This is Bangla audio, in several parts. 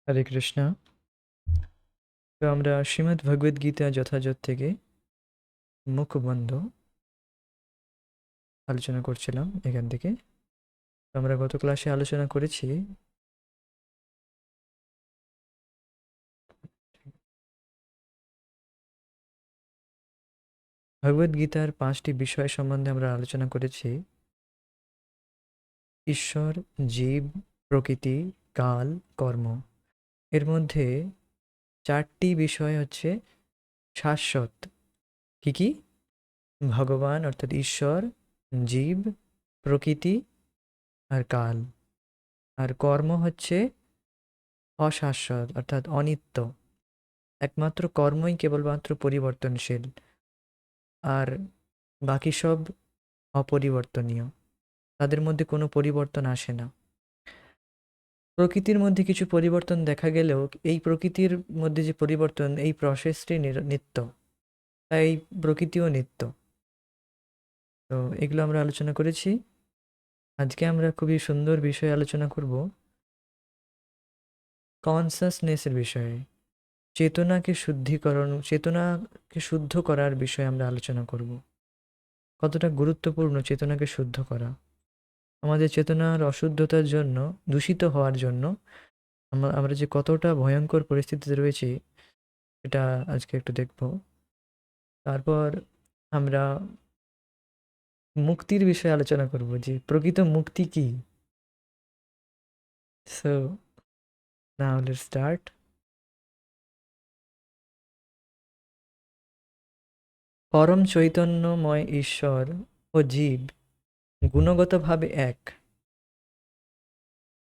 হরে কৃষ্ণ। তো আমরা শ্রীমদ্ ভগবদ গীতা যথাযথ থেকে মুখবন্ধ আলোচনা করছিলাম এখান থেকে। তো আমরা গত ক্লাসে আলোচনা করেছি ভগবদ গীতার 5টি বিষয় সম্বন্ধে আমরা আলোচনা করেছি: ঈশ্বর, জীব, প্রকৃতি, কাল, কর্ম। এর মধ্যে 4টি বিষয় হচ্ছে শাশ্বত। কি কি? ভগবান অর্থাৎ ঈশ্বর, জীব, প্রকৃতি আর কাল। আর কর্ম হচ্ছে অশাশ্বত অর্থাৎ অনিত্য। একমাত্র কর্মই কেবলমাত্র পরিবর্তনশীল, আর বাকি সব অপরিবর্তনীয়। তাদের মধ্যে কোনো পরিবর্তন আসে না। প্রকৃতির মধ্যে কিছু পরিবর্তন দেখা গেলেও এই প্রকৃতির মধ্যে যে পরিবর্তন, এই প্রসেসটি নিত্য, তাই এই প্রকৃতিও নিত্য। তো এগুলো আমরা আলোচনা করেছি। আজকে আমরা খুবই সুন্দর বিষয়ে আলোচনা করব, কনসাসনেসের বিষয়ে। চেতনাকে শুদ্ধ করার বিষয়ে আমরা আলোচনা করব। কতটা গুরুত্বপূর্ণ চেতনাকে শুদ্ধ করা। আমাদের চেতনার অশুদ্ধতার জন্য, দূষিত হওয়ার জন্য আমরা যে কতটা ভয়ঙ্কর পরিস্থিতিতে রয়েছি, এটা আজকে একটু দেখব। তারপর আমরা মুক্তির বিষয়ে আলোচনা করব, যে প্রকৃত মুক্তি কি। So now let's start. পরম চৈতন্যময় ঈশ্বর ও জীব গুণগতভাবে এক।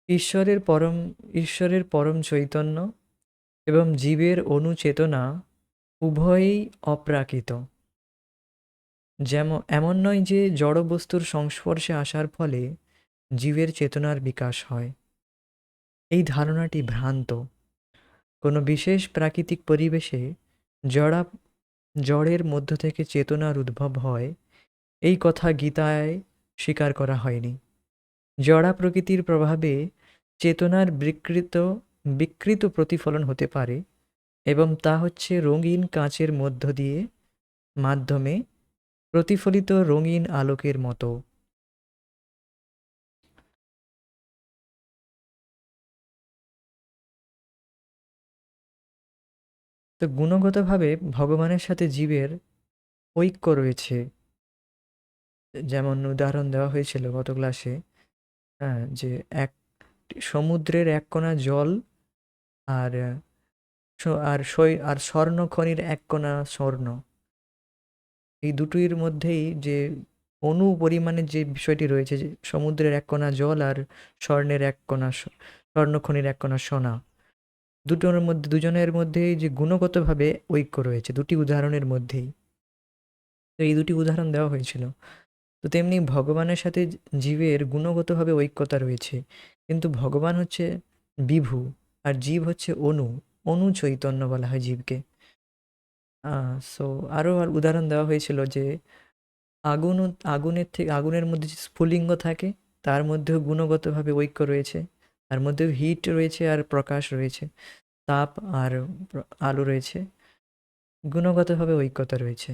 ঈশ্বরের পরম চৈতন্য এবং জীবের অনুচেতনা উভয়ই অপ্রাকৃত। এমন নয় যে জড় বস্তুর সংস্পর্শে আসার ফলে জীবের চেতনার বিকাশ হয়। এই ধারণাটি ভ্রান্ত। কোনো বিশেষ প্রাকৃতিক পরিবেশে জড়া জড়ের মধ্য থেকে চেতনার উদ্ভব হয়, এই কথা গীতায় স্বীকার করা হয়নি। জড়া প্রকৃতির প্রভাবে চেতনার বিকৃত প্রতিফলন হতে পারে, এবং তা হচ্ছে রঙিন কাঁচের মাধ্যমে প্রতিফলিত রঙিন আলোকের মতো। তো গুণগতভাবে ভগবানের সাথে জীবের ঐক্য রয়েছে। যেমন উদাহরণ দেওয়া হয়েছিল গত ক্লাসে, হ্যাঁ, যে এক সমুদ্রের এক কণা জল আর স্বর্ণখনির এক কণা স্বর্ণ, এই দুটির মধ্যেই যে অণু পরিমাণের যে বিষয়টি রয়েছে, যে সমুদ্রের এক কণা জল আর স্বর্ণখনির এক কণা সোনা, দুজনের মধ্যেই যে গুণগতভাবে ঐক্য রয়েছে, দুটি উদাহরণের মধ্যেই। তো এই দুটি উদাহরণ দেওয়া হয়েছিল। তো তেমনি ভগবানের সাথে জীবের গুণগতভাবে ঐক্যতা রয়েছে, কিন্তু ভগবান হচ্ছে বিভু আর জীব হচ্ছে অনু চৈতন্য বলা হয় জীবকে। সো আরও উদাহরণ দেওয়া হয়েছিল যে আগুন আগুনের মধ্যে যে স্ফুলিঙ্গ থাকে, তার মধ্যেও গুণগতভাবে ঐক্য রয়েছে। তার মধ্যেও হিট রয়েছে আর প্রকাশ রয়েছে, তাপ আর আলো রয়েছে, গুণগতভাবে ঐক্যতা রয়েছে।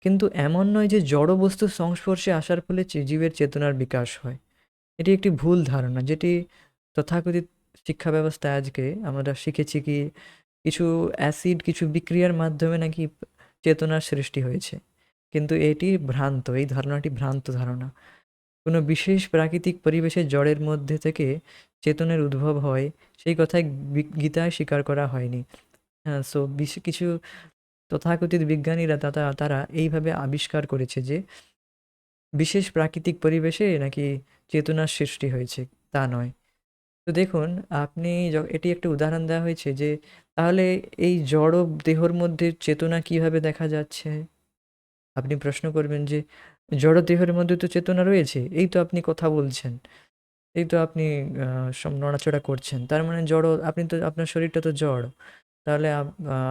কিন্তু এমন নয় যে জড় বস্তুর সংস্পর্শে আসার ফলে জীবের চেতনার বিকাশ হয়। এটি একটি ভুল ধারণা, যেটি তথাকথিত শিক্ষা ব্যবস্থায় আজকে আমরা শিখেছি কি কিছু বিক্রিয়ার মাধ্যমে নাকি চেতনার সৃষ্টি হয়েছে। কিন্তু এটি ভ্রান্ত, এই ধারণাটি ভ্রান্ত ধারণা। কোনো বিশেষ প্রাকৃতিক পরিবেশে জড়ের মধ্যে থেকে চেতনের উদ্ভব হয়, সেই কথাই গীতায় স্বীকার করা হয়নি। হ্যাঁ, সো কিছু তথাকথিত বিজ্ঞানীরা তারা এইভাবে আবিষ্কার করেছে যে বিশেষ প্রাকৃতিক পরিবেশে নাকি চেতনার সৃষ্টি হয়েছে, তা নয়। তো দেখুন, এটি একটা উদাহরণ দেওয়া হয়েছে যে তাহলে এই জড় দেহর মধ্যে চেতনা কিভাবে দেখা যাচ্ছে। আপনি প্রশ্ন করবেন যে জড় দেহের মধ্যে তো চেতনা রয়েছে, এই তো আপনি কথা বলছেন, এই তো আপনি সব নড়াচড়া করছেন, তার মানে আপনার শরীরটা তো জড়। তাহলে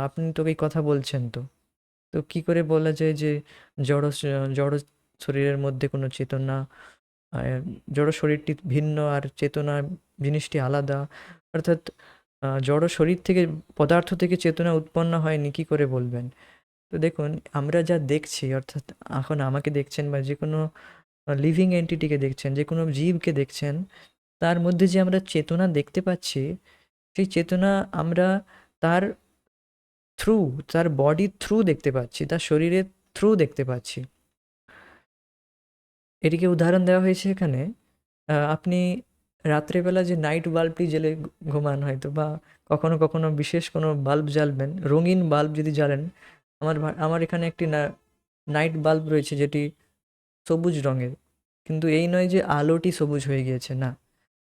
আপনি তো এই কথা বলছেন। তো তো কি করে বলা যায় যে জড় শরীরের মধ্যে কোনো চেতনা, জড় শরীরটি ভিন্ন আর চেতনা জিনিসটি আলাদা। অর্থাৎ জড় শরীর থেকে, পদার্থ থেকে চেতনা উৎপন্ন হয়নি কী করে বলবেন? তো দেখুন, আমরা যা দেখছি, অর্থাৎ এখন আমাকে দেখছেন বা যে কোনো লিভিং এন্টিটিকে দেখছেন, যে কোনো জীবকে দেখছেন, তার মধ্যে যে আমরা চেতনা দেখতে পাচ্ছি, সেই চেতনা আমরা তার থ্রু, তার বডির থ্রু দেখতে পাচ্ছি, তার শরীরের থ্রু দেখতে পাচ্ছি। এটিকে উদাহরণ দেওয়া হয়েছে এখানে। আপনি রাত্রেবেলা যে নাইট বাল্বটি জ্বেলে ঘুমান হয়তো, বা কখনো কখনো বিশেষ কোনো বাল্ব জ্বালবেন, রঙিন বাল্ব যদি জ্বালেন, আমার এখানে একটি নাইট বাল্ব রয়েছে যেটি সবুজ রঙের, কিন্তু এই নয় যে আলোটি সবুজ হয়ে গিয়েছে, না,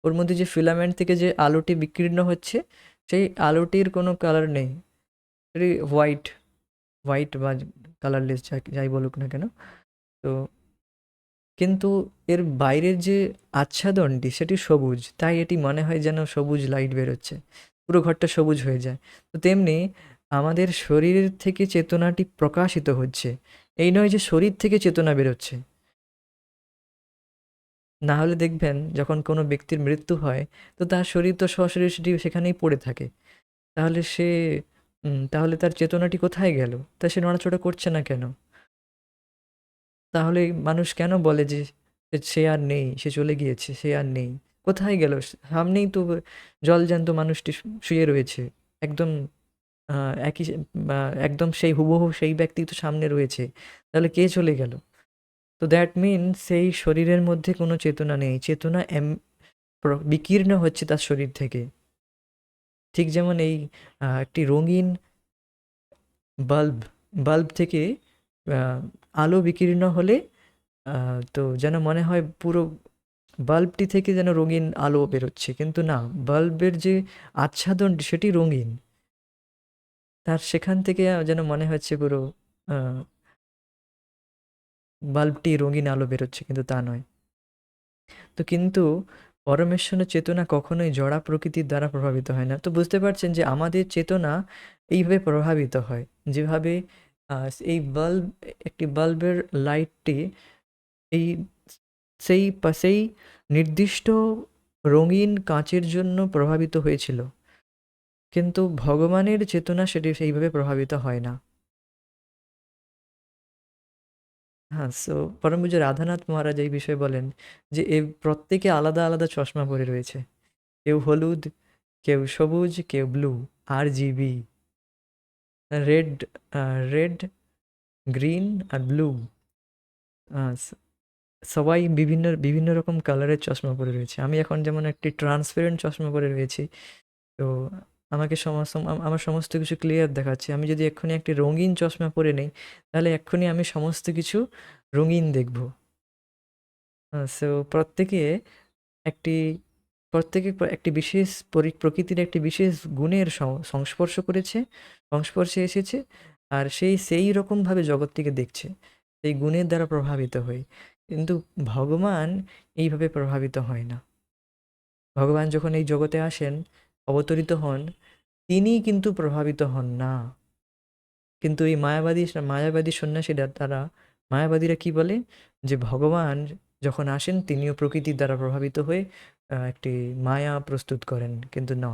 ওর মধ্যে যে ফিলামেন্ট থেকে যে আলোটি বিকীর্ণ হচ্ছে, সেই আলোটির কোনো কালার নেই, এটি হোয়াইট, হোয়াইট বা কালারলেস যাই বলুক না কেন। তো কিন্তু এর বাইরের যে আচ্ছাদনটি সেটি সবুজ, তাই এটি মনে হয় যেন সবুজ লাইট বেরোচ্ছে, পুরো ঘরটা সবুজ হয়ে যায়। তো তেমনি আমাদের শরীরের থেকে চেতনাটি প্রকাশিত হচ্ছে, এই নয় যে শরীর থেকে চেতনা বেরোচ্ছে। না হলে দেখবেন যখন কোনো ব্যক্তির মৃত্যু হয়, তো তার শরীর তো সরাসরি সেটি সেখানেই পড়ে থাকে, তাহলে তাহলে তার চেতনাটি কোথায় গেল? তা সে নড়াচড়া করছে না কেন? তাহলে মানুষ কেন বলে যে সে আর নেই, সে চলে গিয়েছে, সে আর নেই? কোথায় গেল? সামনেই তো জলজ্যান্ত মানুষটি শুয়ে রয়েছে। একদম একই একদম সেই হুবহু সেই ব্যক্তি তো সামনে রয়েছে। তাহলে কে চলে গেল? তো দ্যাট মিনস সেই শরীরের মধ্যে কোনো চেতনা নেই। চেতনা বিকীর্ণ হচ্ছে তার শরীর থেকে। ঠিক যেমন এই একটি রঙিন বাল্ব, বাল্ব থেকে আ আলো বিকীর্ণ হলে তো যেন মনে হয় পুরো বাল্বটি থেকে যেন রঙিন আলো বেরোচ্ছে, কিন্তু না, বাল্বের যে আচ্ছাদনটি সেটি রঙিন, তার সেখান থেকে যেন মনে হচ্ছে পুরো বাল্বটি রঙিন আলো বেরোচ্ছে, কিন্তু তা নয়। তো কিন্তু পরমেশ্বরের চেতনা কখনোই জড়া প্রকৃতির দ্বারা প্রভাবিত হয় না। তো বুঝতে পারছেন যে আমাদের চেতনা এইভাবে প্রভাবিত হয়, যেভাবে এই একটি বাল্বের লাইটটি এই সেই নির্দিষ্ট রঙিন কাঁচের জন্য প্রভাবিত হয়েছিল, কিন্তু ভগবানের চেতনা সেটি সেইভাবে প্রভাবিত হয় না। হ্যাঁ, সো পরম পূজ্য রাধানাথ মহারাজ এই বিষয়ে বলেন যে প্রত্যেকে আলাদা আলাদা চশমা পরে রয়েছে, কেউ হলুদ, কেউ সবুজ, কেউ blue, RGB, red, red, green আর ব্লু, সবাই বিভিন্ন বিভিন্ন রকম কালারের চশমা পরে রয়েছে। আমি এখন যেমন একটি ট্রান্সপারেন্ট চশমা পরে রয়েছি, তো আমাকে আমার সমস্ত কিছু ক্লিয়ার দেখাচ্ছে। আমি যদি এক্ষুনি একটি রঙিন চশমা পরে নেই, তাহলে এক্ষুনি আমি সমস্ত কিছু রঙিন দেখব। সো একটি একটি বিশেষ প্রকৃতির একটি বিশেষ গুণের সংস্পর্শ করেছে, সংস্পর্শে এসেছে, আর সেই রকমভাবে জগৎটিকে দেখছে, সেই গুণের দ্বারা প্রভাবিত হয়ে। কিন্তু ভগবান এইভাবে প্রভাবিত হয় না। ভগবান যখন এই জগতে আসেন, অবতরিত হন, তিনি কিন্তু প্রভাবিত হন না। কিন্তু এই মায়াবাদী সন্ন্যাসীরা, মায়াবাদীরা কি বলে, যে ভগবান যখন আসেন তিনিও প্রকৃতির দ্বারা প্রভাবিত হয়ে একটি মায়া প্রস্তুত করেন, কিন্তু না,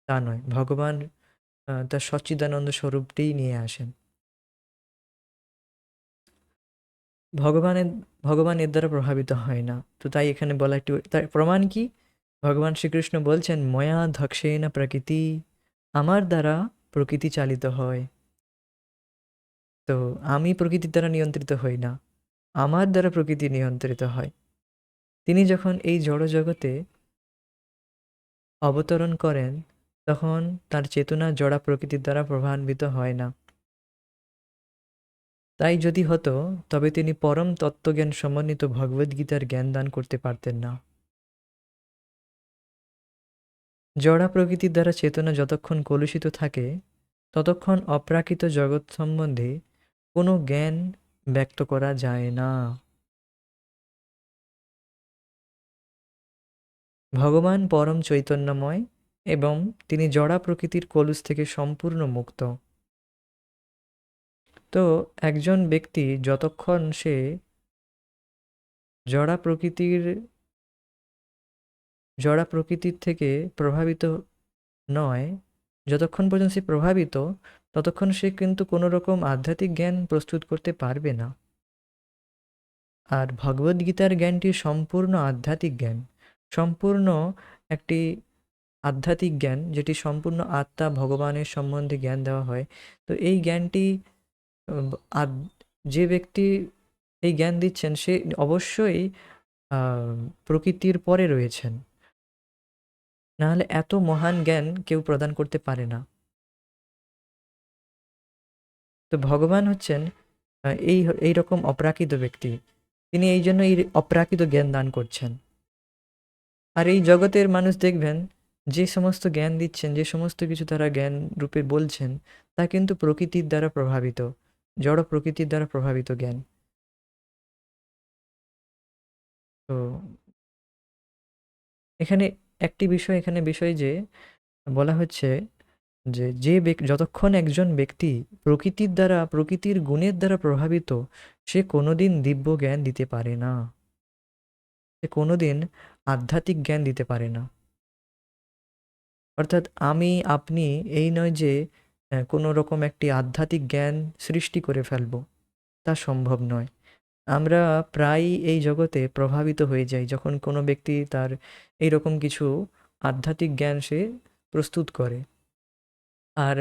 তা নয়। ভগবান তার সচ্চিদানন্দ স্বরূপটিই নিয়ে আসেন। ভগবানের ভগবান এর দ্বারা প্রভাবিত হয় না। তো তাই এখানে বলা একটু, তার প্রমাণ কি? ভগবান শ্রীকৃষ্ণ বলছেন, ময়া ধক্ষেন প্রকৃতি, আমার দ্বারা প্রকৃতি চালিত হয়। তো আমি প্রকৃতির দ্বারা নিয়ন্ত্রিত হই না, আমার দ্বারা প্রকৃতি নিয়ন্ত্রিত হয়। তিনি যখন এই জড় জগতে অবতরণ করেন, তখন তার চেতনা জড়া প্রকৃতির দ্বারা প্রভাবান্বিত হয় না। তাই যদি হতো, তবে তিনি পরম তত্ত্বজ্ঞান সমন্বিত ভগবদ্গীতার জ্ঞান দান করতে পারতেন না। জড়া প্রকৃতির দ্বারা চেতনা যতক্ষণ কলুষিত থাকে, ততক্ষণ অপ্রাকৃত জগৎ সম্বন্ধে কোনো জ্ঞান ব্যক্ত করা যায় না। ভগবান পরম চৈতন্যময় এবং তিনি জড়া প্রকৃতির কলুষ থেকে সম্পূর্ণ মুক্ত। তো একজন ব্যক্তি যতক্ষণ সে জড়া প্রকৃতির জড়া প্রকৃতির থেকে প্রভাবিত নয়, যতক্ষণ পর্যন্ত সে প্রভাবিত, ততক্ষণ সে কিন্তু কোনো রকম আধ্যাত্মিক জ্ঞান প্রস্তুত করতে পারবে না। আর ভগবদ্গীতার জ্ঞানটি সম্পূর্ণ আধ্যাত্মিক জ্ঞান, সম্পূর্ণ একটি আধ্যাত্মিক জ্ঞান, যেটি সম্পূর্ণ আত্মা ভগবানের সম্বন্ধে জ্ঞান দেওয়া হয়। তো এই জ্ঞানটি উম, আদ- যে ব্যক্তি এই জ্ঞান দিচ্ছেন সে অবশ্যই প্রকৃতির পরে রয়েছেন, নাহলে এত মহান জ্ঞান কেউ প্রদান করতে পারে না। তো ভগবান হচ্ছেন এই রকম অপ্রাকৃত ব্যক্তি, তিনি এই জন্য এই অপ্রাকৃত জ্ঞান দান করছেন। আর এই জগতের মানুষ দেখবেন, যে সমস্ত জ্ঞান দিচ্ছেন, যে সমস্ত কিছু তারা জ্ঞান রূপে বলছেন, তা কিন্তু প্রকৃতির দ্বারা প্রভাবিত, জড় প্রকৃতির দ্বারা প্রভাবিত জ্ঞান। তো এখানে একটি বিষয়, এখানে বিষয় যে বলা হচ্ছে যে যতক্ষণ একজন ব্যক্তি প্রকৃতির দ্বারা, প্রকৃতির গুণের দ্বারা প্রভাবিত, সে কোনোদিন দিব্য জ্ঞান দিতে পারে না, সে কোনোদিন আধ্যাত্মিক জ্ঞান দিতে পারে না। অর্থাৎ আমি আপনি এই নয় যে কোনো রকম একটি আধ্যাত্মিক জ্ঞান সৃষ্টি করে ফেলব, তা সম্ভব নয়। আমরা প্রায়ই এই জগতে প্রভাবিত হয়ে যাই যখন কোনো ব্যক্তি তার এইরকম কিছু আধ্যাত্মিক জ্ঞান সে প্রস্তুত করে। আর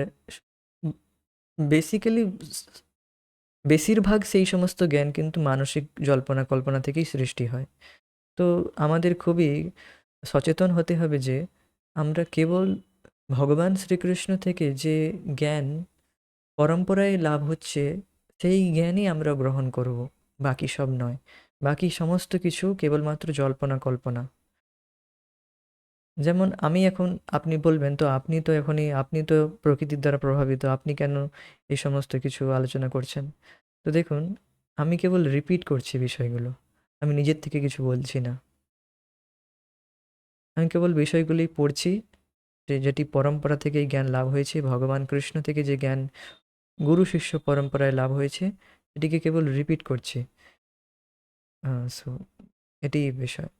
বেসিক্যালি বেশিরভাগ সেই সমস্ত জ্ঞান কিন্তু মানসিক জল্পনা কল্পনা থেকেই সৃষ্টি হয়। তো আমাদের খুবই সচেতন হতে হবে যে আমরা কেবল ভগবান শ্রীকৃষ্ণ থেকে যে জ্ঞান পরম্পরায় লাভ হচ্ছে, সেই জ্ঞানই আমরা গ্রহণ করব, বাকি সব নয়। বাকি সমস্ত কিছু কেবলমাত্র জল্পনা কল্পনা। যেমন আমি এখন, আপনি বলবেন তো আপনি তো প্রকৃতির দ্বারা প্রভাবিত, আপনি কেন এই সমস্ত কিছু আলোচনা করছেন? তো দেখুন, আমি কেবল রিপিট করছি বিষয়গুলো, আমি নিজের থেকে কিছু বলছি না। আমি কেবল বিষয়গুলি পড়ছি, যেটি পরম্পরা থেকে এই জ্ঞান লাভ হয়েছে, ভগবান কৃষ্ণ থেকে যে জ্ঞান গুরু শিষ্য পরম্পরায় লাভ হয়েছে, এটিকে কেবল রিপিট করছি। সো এটি বিষয়।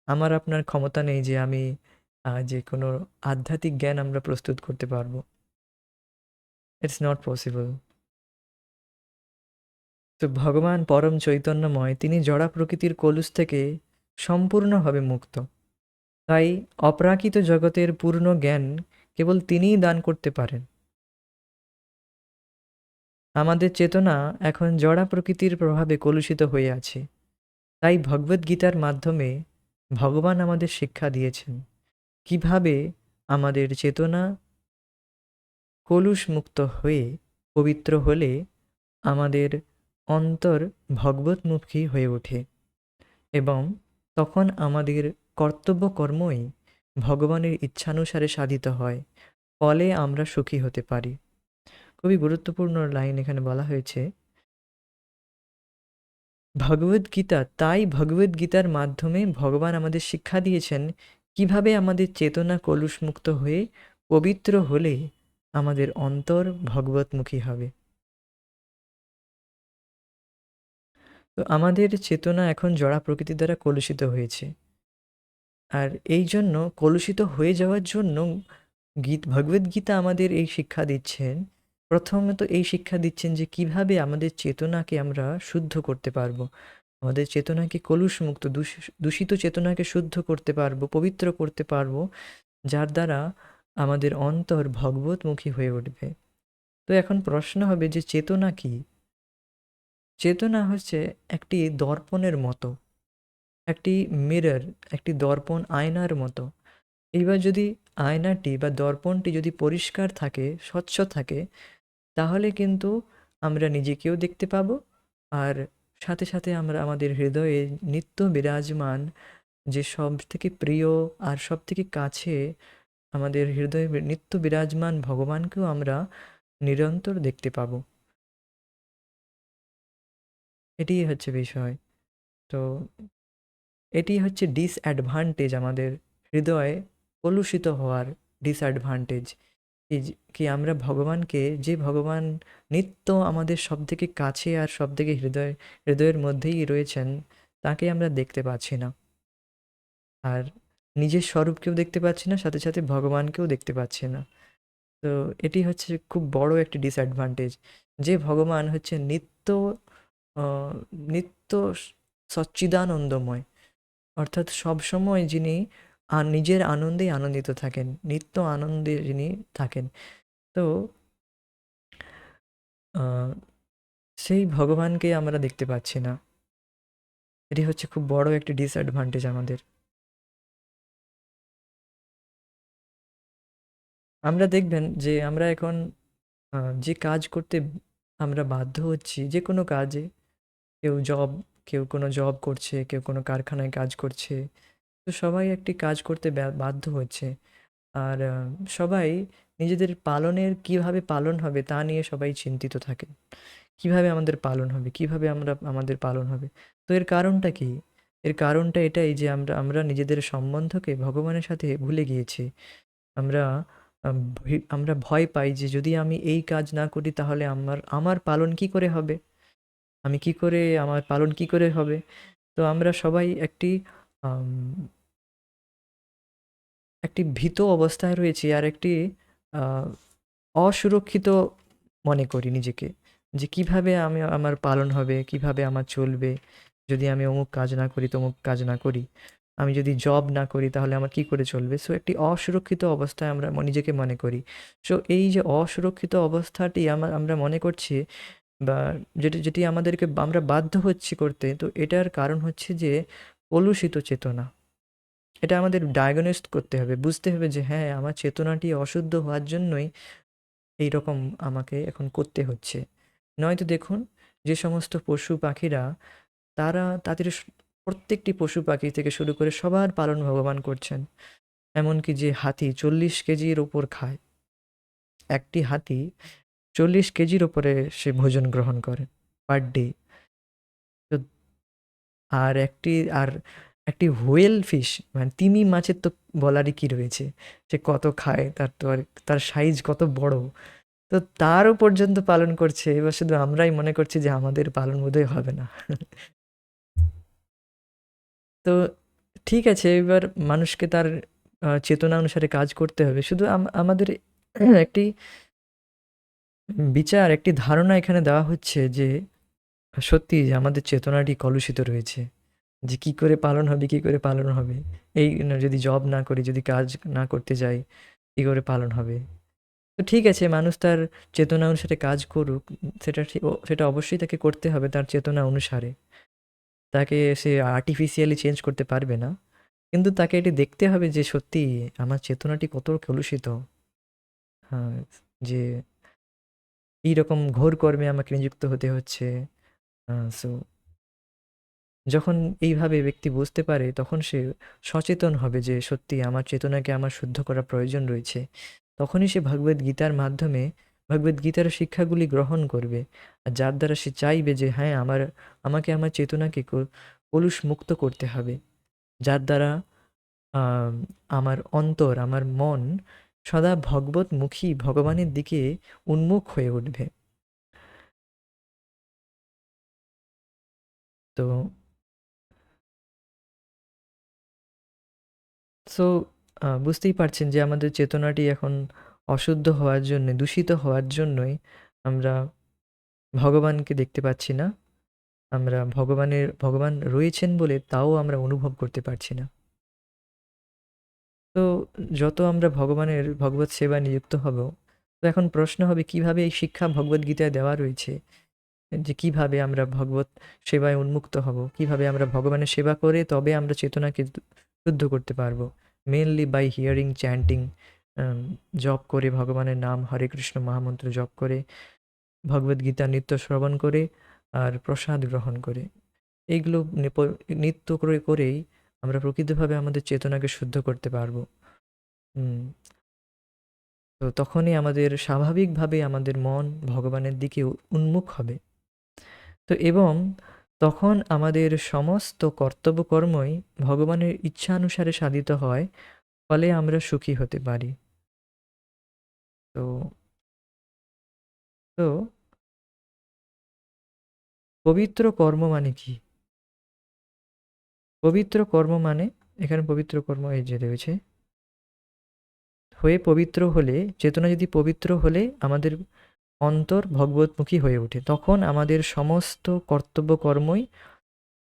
আমার আপনার ক্ষমতা নেই যে আমি যে কোনো আধ্যাত্মিক জ্ঞান আমরা প্রস্তুত করতে পারবো। It's not possible. তো ভগবান পরম চৈতন্যময়, তিনি জড়া প্রকৃতির কলুষ থেকে সম্পূর্ণভাবে মুক্ত। তাই অপ্রাকৃত জগতের পূর্ণ জ্ঞান কেবল তিনিই দান করতে পারেন। আমাদের চেতনা এখন জড়া প্রকৃতির প্রভাবে কলুষিত হয়ে আছে। তাই ভগবদ্গীতার মাধ্যমে ভগবান আমাদের শিক্ষা দিয়েছেন কিভাবে আমাদের চেতনা কলুষমুক্ত হয়ে পবিত্র হলে আমাদের অন্তর ভগবতমুখী হয়ে ওঠে, এবং তখন আমাদের কর্তব্য কর্মই ভগবানের ইচ্ছানুসারে সাধিত হয়, ফলে আমরা সুখী হতে পারি। খুবই গুরুত্বপূর্ণ লাইন এখানে বলা হয়েছে। ভগবদ্গীতার মাধ্যমে ভগবান আমাদের শিক্ষা দিয়েছেন কিভাবে আমাদের চেতনা কলুষমুক্ত হয়ে পবিত্র হলে আমাদের অন্তর ভগবতমুখী হবে। তো আমাদের চেতনা এখন জড়া প্রকৃতি দ্বারা কলুষিত হয়েছে, আর এই জন্য কলুষিত হয়ে যাওয়ার জন্য ভগবদ্গীতা আমাদের এই শিক্ষা দিচ্ছেন। প্রথমত এই শিক্ষা দিচ্ছেন যে কিভাবে আমাদের চেতনাকে আমরা শুদ্ধ করতে পারবো, আমাদের চেতনাকে কলুষমুক্ত, দূষিত চেতনাকে শুদ্ধ করতে পারবো, পবিত্র করতে পারবো, যার দ্বারা আমাদের অন্তর ভগবতমুখী হয়ে উঠবে। তো এখন প্রশ্ন হবে যে চেতনা কি? চেতনা হচ্ছে একটি দর্পণের মতো, একটি মিরর, একটি দর্পণ, আয়নার মতো। এইবার যদি আয়নাটি বা দর্পণটি যদি পরিষ্কার থাকে, স্বচ্ছ থাকে, তাহলে কিন্তু আমরা নিজেকেও দেখতে পাবো, আর সাথে সাথে আমরা আমাদের হৃদয়ে নিত্য বিরাজমান, যে সব থেকে প্রিয় আর সব থেকে কাছে আমাদের হৃদয়ে নিত্য বিরাজমান ভগবানকেও আমরা নিরন্তর দেখতে পাবো। এটিই হচ্ছে বিষয়। তো এটি হচ্ছে ডিসঅ্যাডভান্টেজ, আমাদের হৃদয়ে কলুষিত হওয়ার ডিসঅ্যাডভান্টেজ। কি আমরা ভগবানকে, যে ভগবান নিত্য আমাদের সব থেকে কাছে আর সব থেকে হৃদয়ের মধ্যেই রয়েছেন, তাকে আমরা দেখতে পাচ্ছি না। আর নিজের স্বরূপকেও দেখতে পাচ্ছি না, সাথে সাথে ভগবানকেও দেখতে পাচ্ছি না। তো এটি হচ্ছে খুব বড় একটি ডিসঅ্যাডভান্টেজ, যে ভগবান হচ্ছে নিত্য আহ, নিত্য সচ্চিদানন্দময়, অর্থাৎ সবসময় যিনি নিজের আনন্দেই আনন্দিত থাকেন, নিত্য আনন্দে যিনি থাকেন। তো আহ, সেই ভগবানকে আমরা দেখতে পাচ্ছি না। এটি হচ্ছে খুব বড় একটি ডিসঅ্যাডভান্টেজ আমাদের। আমরা দেখবেন যে আমরা এখন যে কাজ করতে আমরা বাধ্য হচ্ছি, যে কোনো কাজে, কেউ কোনো জব করছে, কেউ কোনো কারখানায় কাজ করছে, তো সবাই একটি কাজ করতে বাধ্য হচ্ছে। আর সবাই নিজেদের কিভাবে পালন হবে তা নিয়ে সবাই চিন্তিত থাকে। কিভাবে আমাদের পালন হবে, কিভাবে আমাদের পালন হবে। তো এর কারণটা কি? এর কারণটা এটাই যে আমরা নিজেদের সম্বন্ধকে ভগবানের সাথে ভুলে গিয়েছি। আমরা আমরা ভয় পাই যে যদি আমি এই কাজ না করি তাহলে আমার আমার পালন কি করে হবে, আমার পালন কি করে হবে। তো আমরা সবাই আম, একটি ভীত অবস্থায় রয়েছি, আর একটি আহ, অসুরক্ষিত মনে করি নিজেকে, যে কিভাবে আমার পালন হবে, কিভাবে আমার চলবে, যদি আমি অমুক কাজ না করি, তমুক কাজ না করি, আমি যদি জব না করি তাহলে আমার কি করে চলবে। সো একটি অসুরক্ষিত অবস্থায় আমরা নিজেকে মনে করি। সো এই যে অসুরক্ষিত অবস্থাটি আমরা মনে করছি, বা যেটি যেটি আমাদেরকে আমরা বাধ্য হচ্ছি করতে, তো এটার কারণ হচ্ছে যে কলুষিত চেতনা। এটা আমাদের ডায়াগনোস করতে হবে, বুঝতে হবে যে হ্যাঁ, আমার চেতনাটি অশুদ্ধ হওয়ার জন্যই এই রকম আমাকে এখন করতে হচ্ছে। নয়তো দেখুন, যে সমস্ত পশু পাখিরা, তাদের প্রত্যেকটি পশু পাখি থেকে শুরু করে সবার পালন ভগবান করছেন। এমনকি যে হাতি 40 কেজির ওপর খায়, একটি হাতি 40 কেজির ওপরে সে ভোজন গ্রহণ করে পার ডে। তো আর আর একটি হুয়েল ফিশ, মানে তিমি মাছের তো বলারই কি রয়েছে, সে কত খায়, তার সাইজ কত বড়। তো তারও পর্যন্ত পালন করছে, এবার শুধু আমরাই মনে করছি যে আমাদের পালন বোধহয় হবে না। তো ঠিক আছে, এবার মানুষকে তার চেতনা অনুসারে কাজ করতে হবে। শুধু আমাদের একটি একটি ধারণা এখানে দেওয়া হচ্ছে যে সত্যি যে আমাদের চেতনাটি কলুষিত রয়েছে, যে কি করে পালন হবে, কি করে পালন হবে। এই যদি জব না করি, যদি কাজ না করতে যাই, কি করে পালন হবে। তো ঠিক আছে, মানুষ তার চেতনা অনুসারে কাজ করুক, সেটা অবশ্যই তাকে করতে হবে তার চেতনা অনুসারে। তাকে সে আর্টিফিশিয়ালি চেঞ্জ করতে পারবে না। কিন্তু তাকে এটি দেখতে হবে যে সত্যি আমার চেতনাটি কত কলুষিত। হ্যাঁ, যে এইরকম ঘোর কর্মে আমাকে নিযুক্ত হতে হচ্ছে। সো যখন এইভাবে ব্যক্তি বুঝতে পারে, তখন সে সচেতন হবে যে সত্যি আমার চেতনাকে আমার শুদ্ধ করা প্রয়োজন রয়েছে। তখনই সে ভগবদ গীতার মাধ্যমে ভগবদ গীতার শিক্ষাগুলি গ্রহণ করবে, আর যার দ্বারা সে চাইবে যে হ্যাঁ, আমাকে আমার চেতনাকে কলুষ মুক্ত করতে হবে, যার দ্বারা আম, আমার মন সদা ভগবতমুখী, ভগবানের দিকে উন্মুখ হয়ে উঠবে। তো সো বুঝতেই পারছেন যে আমাদের চেতনাটি এখন অশুদ্ধ হওয়ার জন্য, দূষিত হওয়ার জন্যই আমরা ভগবানকে দেখতে পাচ্ছি না। আমরা ভগবান রয়েছেন বলে তাও আমরা অনুভব করতে পারছি না। তো যত আমরা ভগবত সেবায় নিযুক্ত হব, তো এখন প্রশ্ন হবে কিভাবে এই শিক্ষা ভগবদ্গীতায় দেওয়া রয়েছে, যে কিভাবে আমরা ভগবত সেবায় উন্মুক্ত হব, কিভাবে আমরা ভগবানের সেবা করে তবে আমরা চেতনাকে শুদ্ধ করতে পারবো। মেনলি বাই হিয়ারিং, চ্যান্টিং, জপ করে, ভগবানের নাম হরে কৃষ্ণ মহামন্ত্র জপ করে, ভগবদ্গীতা নিত্য শ্রবণ করে, আর প্রসাদ গ্রহণ করে। এইগুলো নিত্য করেই আমরা প্রকৃতভাবে আমাদের চেতনাকে শুদ্ধ করতে পারবো। হুম। তো তখনই স্বাভাবিকভাবে আমাদের মন ভগবানের দিকে উন্মুখ হবে। তো এবং তখন আমাদের সমস্ত কর্তব্যকর্মই ভগবানের ইচ্ছানুসারে সাধিত হয়, ফলে আমরা সুখী হতে পারি। তো তো পবিত্র কর্ম মানে কি? পবিত্র কর্ম মানে এখানে পবিত্র কর্ম এই যে রয়েছে, হয়ে পবিত্র হলে, চেতনা যদি পবিত্র হলে আমাদের অন্তর ভগবতমুখী হয়ে ওঠে, তখন আমাদের সমস্ত কর্তব্য কর্মই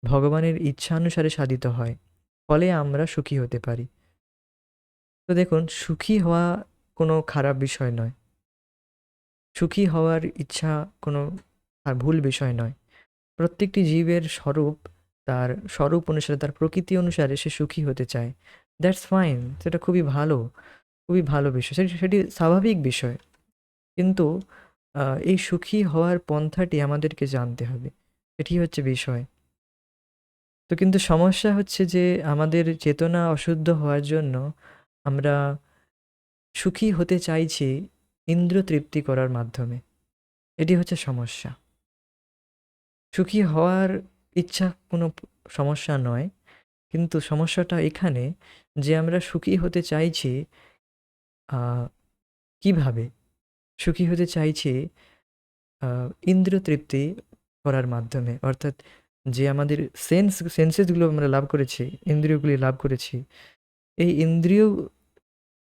ভগবানের ইচ্ছানুসারে সাধিত হয়, ফলে আমরা সুখী হতে পারি। তো দেখুন, সুখী হওয়া কোনো খারাপ বিষয় নয়, সুখী হওয়ার ইচ্ছা কোনো ভুল বিষয় নয়। প্রত্যেকটি জীবের স্বরূপ, তার স্বরূপ অনুসারে, তার প্রকৃতি অনুসারে সে সুখী হতে চায়। দ্যাটস ফাইন, সেটা খুবই ভালো, খুবই ভালো বিষয়, সেটি স্বাভাবিক বিষয়। কিন্তু এই সুখী হওয়ার পন্থাটি আমাদেরকে জানতে হবে, এটি হচ্ছে বিষয়। তো কিন্তু সমস্যা হচ্ছে যে আমাদের চেতনা অশুদ্ধ হওয়ার জন্য আমরা সুখী হতে চাইছি ইন্দ্রিয় তৃপ্তি করার মাধ্যমে, এটি হচ্ছে সমস্যা। সুখী হওয়ার ইচ্ছা কোনো সমস্যা নয়, কিন্তু সমস্যাটা এখানে যে আমরা সুখী হতে চাইছি কিভাবে? সুখী হতে চাইছি ইন্দ্রিয় তৃপ্তি করার মাধ্যমে, অর্থাৎ যে আমাদের সেন্সেসগুলো আমরা লাভ করেছি, ইন্দ্রিয়গুলি লাভ করেছি, এই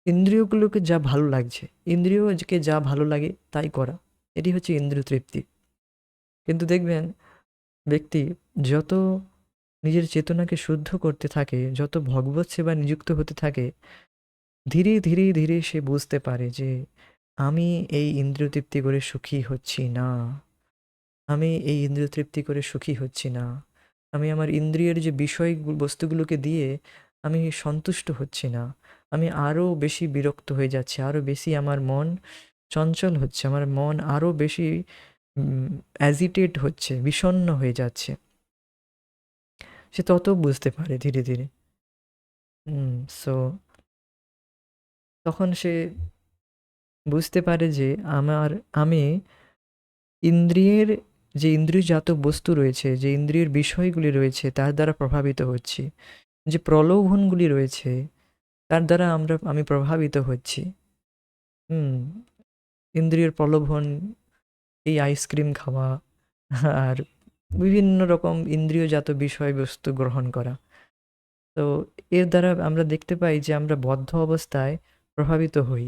ইন্দ্রিয়গুলোকে যা ভালো লাগছে, ইন্দ্রিয়কে যা ভালো লাগে তাই করা, এটি হচ্ছে ইন্দ্রিয় তৃপ্তি। কিন্তু দেখবেন, ব্যক্তি যত নিজের চেতনাকে শুদ্ধ করতে থাকে, যত ভগবত সেবা নিযুক্ত হতে থাকে, ধীরে ধীরে ধীরে সে বুঝতে পারে যে আমি এই ইন্দ্রিয় তৃপ্তি করে সুখী হচ্ছি না, আমি এই ইন্দ্রিয় তৃপ্তি করে সুখী হচ্ছি না, আমি আমার ইন্দ্রিয়ের যে বিষয় বস্তুগুলোকে দিয়ে আমি সন্তুষ্ট হচ্ছি না, আমি আরও বেশি বিরক্ত হয়ে যাচ্ছি, আরও বেশি আমার মন চঞ্চল হচ্ছে, আমার মন আরও বেশি অ্যাজিটেট হচ্ছে, বিষণ্ণ হয়ে যাচ্ছে। সে তত বুঝতে পারে ধীরে ধীরে। সো তখন সে বুঝতে পারে যে আমি ইন্দ্রিয়ের যে ইন্দ্রিয়জাত বস্তু রয়েছে, যে ইন্দ্রিয়ের বিষয়গুলি রয়েছে তার দ্বারা প্রভাবিত হচ্ছি, যে প্রলোভনগুলি রয়েছে তার দ্বারা আমি প্রভাবিত হচ্ছি। ইন্দ্রিয়ের প্রলোভন, এই আইসক্রিম খাওয়া আর বিভিন্ন রকম ইন্দ্রিয়জাত বিষয়বস্তু গ্রহণ করা। তো এর দ্বারা আমরা দেখতে পাই যে আমরা বদ্ধ অবস্থায় প্রভাবিত হই,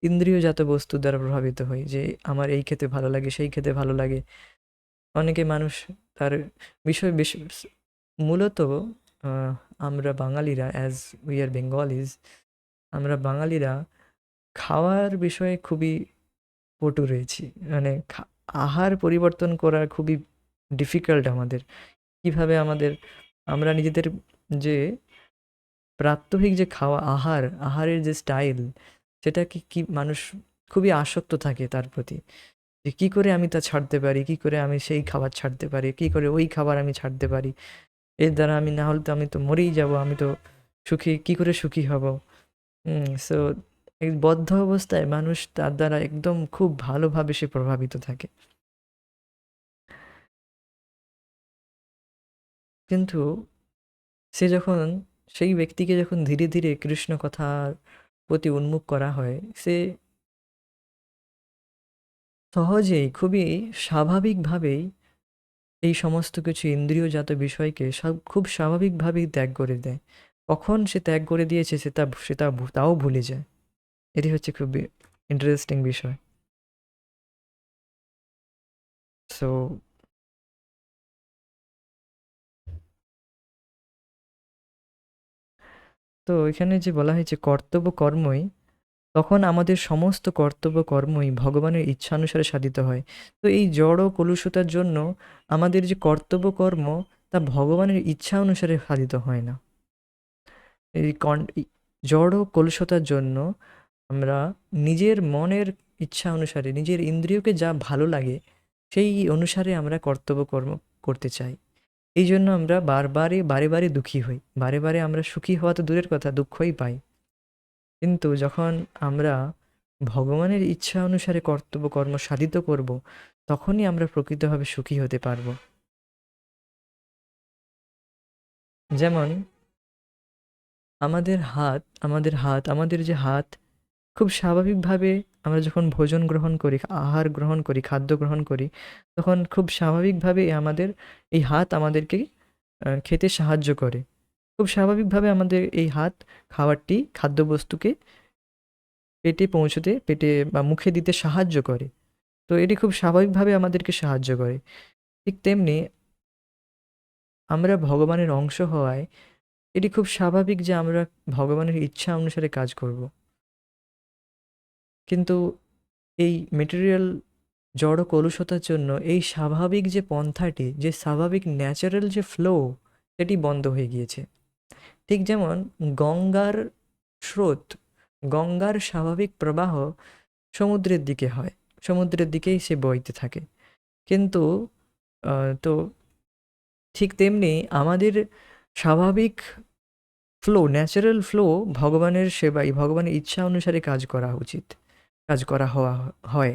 ইন্দ্রিয়জাত বস্তু দ্বারা প্রভাবিত হই, যে আমার এই খেতে ভালো লাগে, সেই খেতে ভালো লাগে। অনেকে মানুষ তার বিষয় বেশি মূলত আহ, আমরা বাঙালিরা, অ্যাজ উই আর বেঙ্গলিজ, আমরা বাঙালিরা খাওয়ার বিষয়ে খুবই পটু রয়েছি। মানে আহার পরিবর্তন করা খুবই ডিফিকাল্ট আমাদের। কিভাবে আমরা নিজেদের যে প্রাত্যহিক যে খাওয়া আহারের যে স্টাইল, সেটাকে কি মানুষ খুবই আসক্ত থাকে তার প্রতি, যে কী করে আমি তা ছাড়তে পারি, কী করে আমি সেই খাবার ছাড়তে পারি, কী করে ওই খাবার আমি ছাড়তে পারি, এর দ্বারা আমি, না হলে তো আমি তো মরেই যাব, আমি তো কী করে সুখী হব। সো এই বদ্ধ অবস্থায় মানুষ তার দ্বারা একদম খুব ভালোভাবে সে প্রভাবিত থাকে। কিন্তু সেই ব্যক্তিকে যখন ধীরে ধীরে কৃষ্ণ কথার প্রতি উন্মুখ করা হয়, সে সহজেই, খুবই স্বাভাবিকভাবেই এই সমস্ত কিছু ইন্দ্রিয়জাত বিষয়কে খুব স্বাভাবিকভাবেই ত্যাগ করে দেয়। কখন সে ত্যাগ করে দিয়েছে তাও ভুলে যায়। এটি হচ্ছে খুবই ইন্টারেস্টিং বিষয়। সো তো এখানে যে বলা হয়েছে কর্তব্য কর্মই, তখন আমাদের সমস্ত কর্তব্য কর্মই ভগবানের ইচ্ছানুসারে সাধিত হয়। তো এই জড় কলুষতার জন্য আমাদের যে কর্তব্য কর্ম, তা ভগবানের ইচ্ছা অনুসারে সাধিত হয় না। এই জড় কলুষতার জন্য আমরা নিজের মনের ইচ্ছা অনুসারে, নিজের ইন্দ্রিয়কে যা ভালো লাগে সেই অনুসারে আমরা কর্তব্য কর্ম করতে চাই। এই জন্য আমরা বারে বারে দুঃখী হই, বারে বারে আমরা সুখী হওয়া তো দূরের কথা, দুঃখই পাই। কিন্তু যখন আমরা ভগবানের ইচ্ছা অনুসারে কর্তব্য কর্ম সাধিত করব, তখনই আমরা প্রকৃতভাবে সুখী হতে পারব। যেমন আমাদের যে হাত, খুব স্বাভাবিকভাবে আমরা যখন ভোজন গ্রহণ করি, আহার গ্রহণ করি, খাদ্য গ্রহণ করি, তখন খুব স্বাভাবিকভাবে এই হাত আমাদেরকে খেতে সাহায্য করে। খুব স্বাভাবিকভাবে আমাদের এই হাত খাবারটি খাদ্যবস্তুকে পেটে পৌঁছতে, পেটে বা মুখে দিতে সাহায্য করে। তো এটি খুব স্বাভাবিকভাবে আমাদেরকে সাহায্য করে। ঠিক তেমনি আমরা ভগবানের অংশ হওয়ায় এটি খুব স্বাভাবিক যে আমরা ভগবানের ইচ্ছা অনুসারে কাজ করব। কিন্তু এই মেটেরিয়াল জড় কলুষতার জন্য এই স্বাভাবিক যে পন্থাটি, যে স্বাভাবিক ন্যাচারাল যে ফ্লো, সেটি বন্ধ হয়ে গিয়েছে। ঠিক যেমন গঙ্গার স্রোত, গঙ্গার স্বাভাবিক প্রবাহ সমুদ্রের দিকে হয়, সমুদ্রের দিকেই সে বইতে থাকে। কিন্তু তো ঠিক তেমনি আমাদের স্বাভাবিক ফ্লো, ন্যাচারাল ফ্লো ভগবানের সেবায়, ভগবানের ইচ্ছা অনুসারে কাজ করা উচিত, কাজ করা হয়।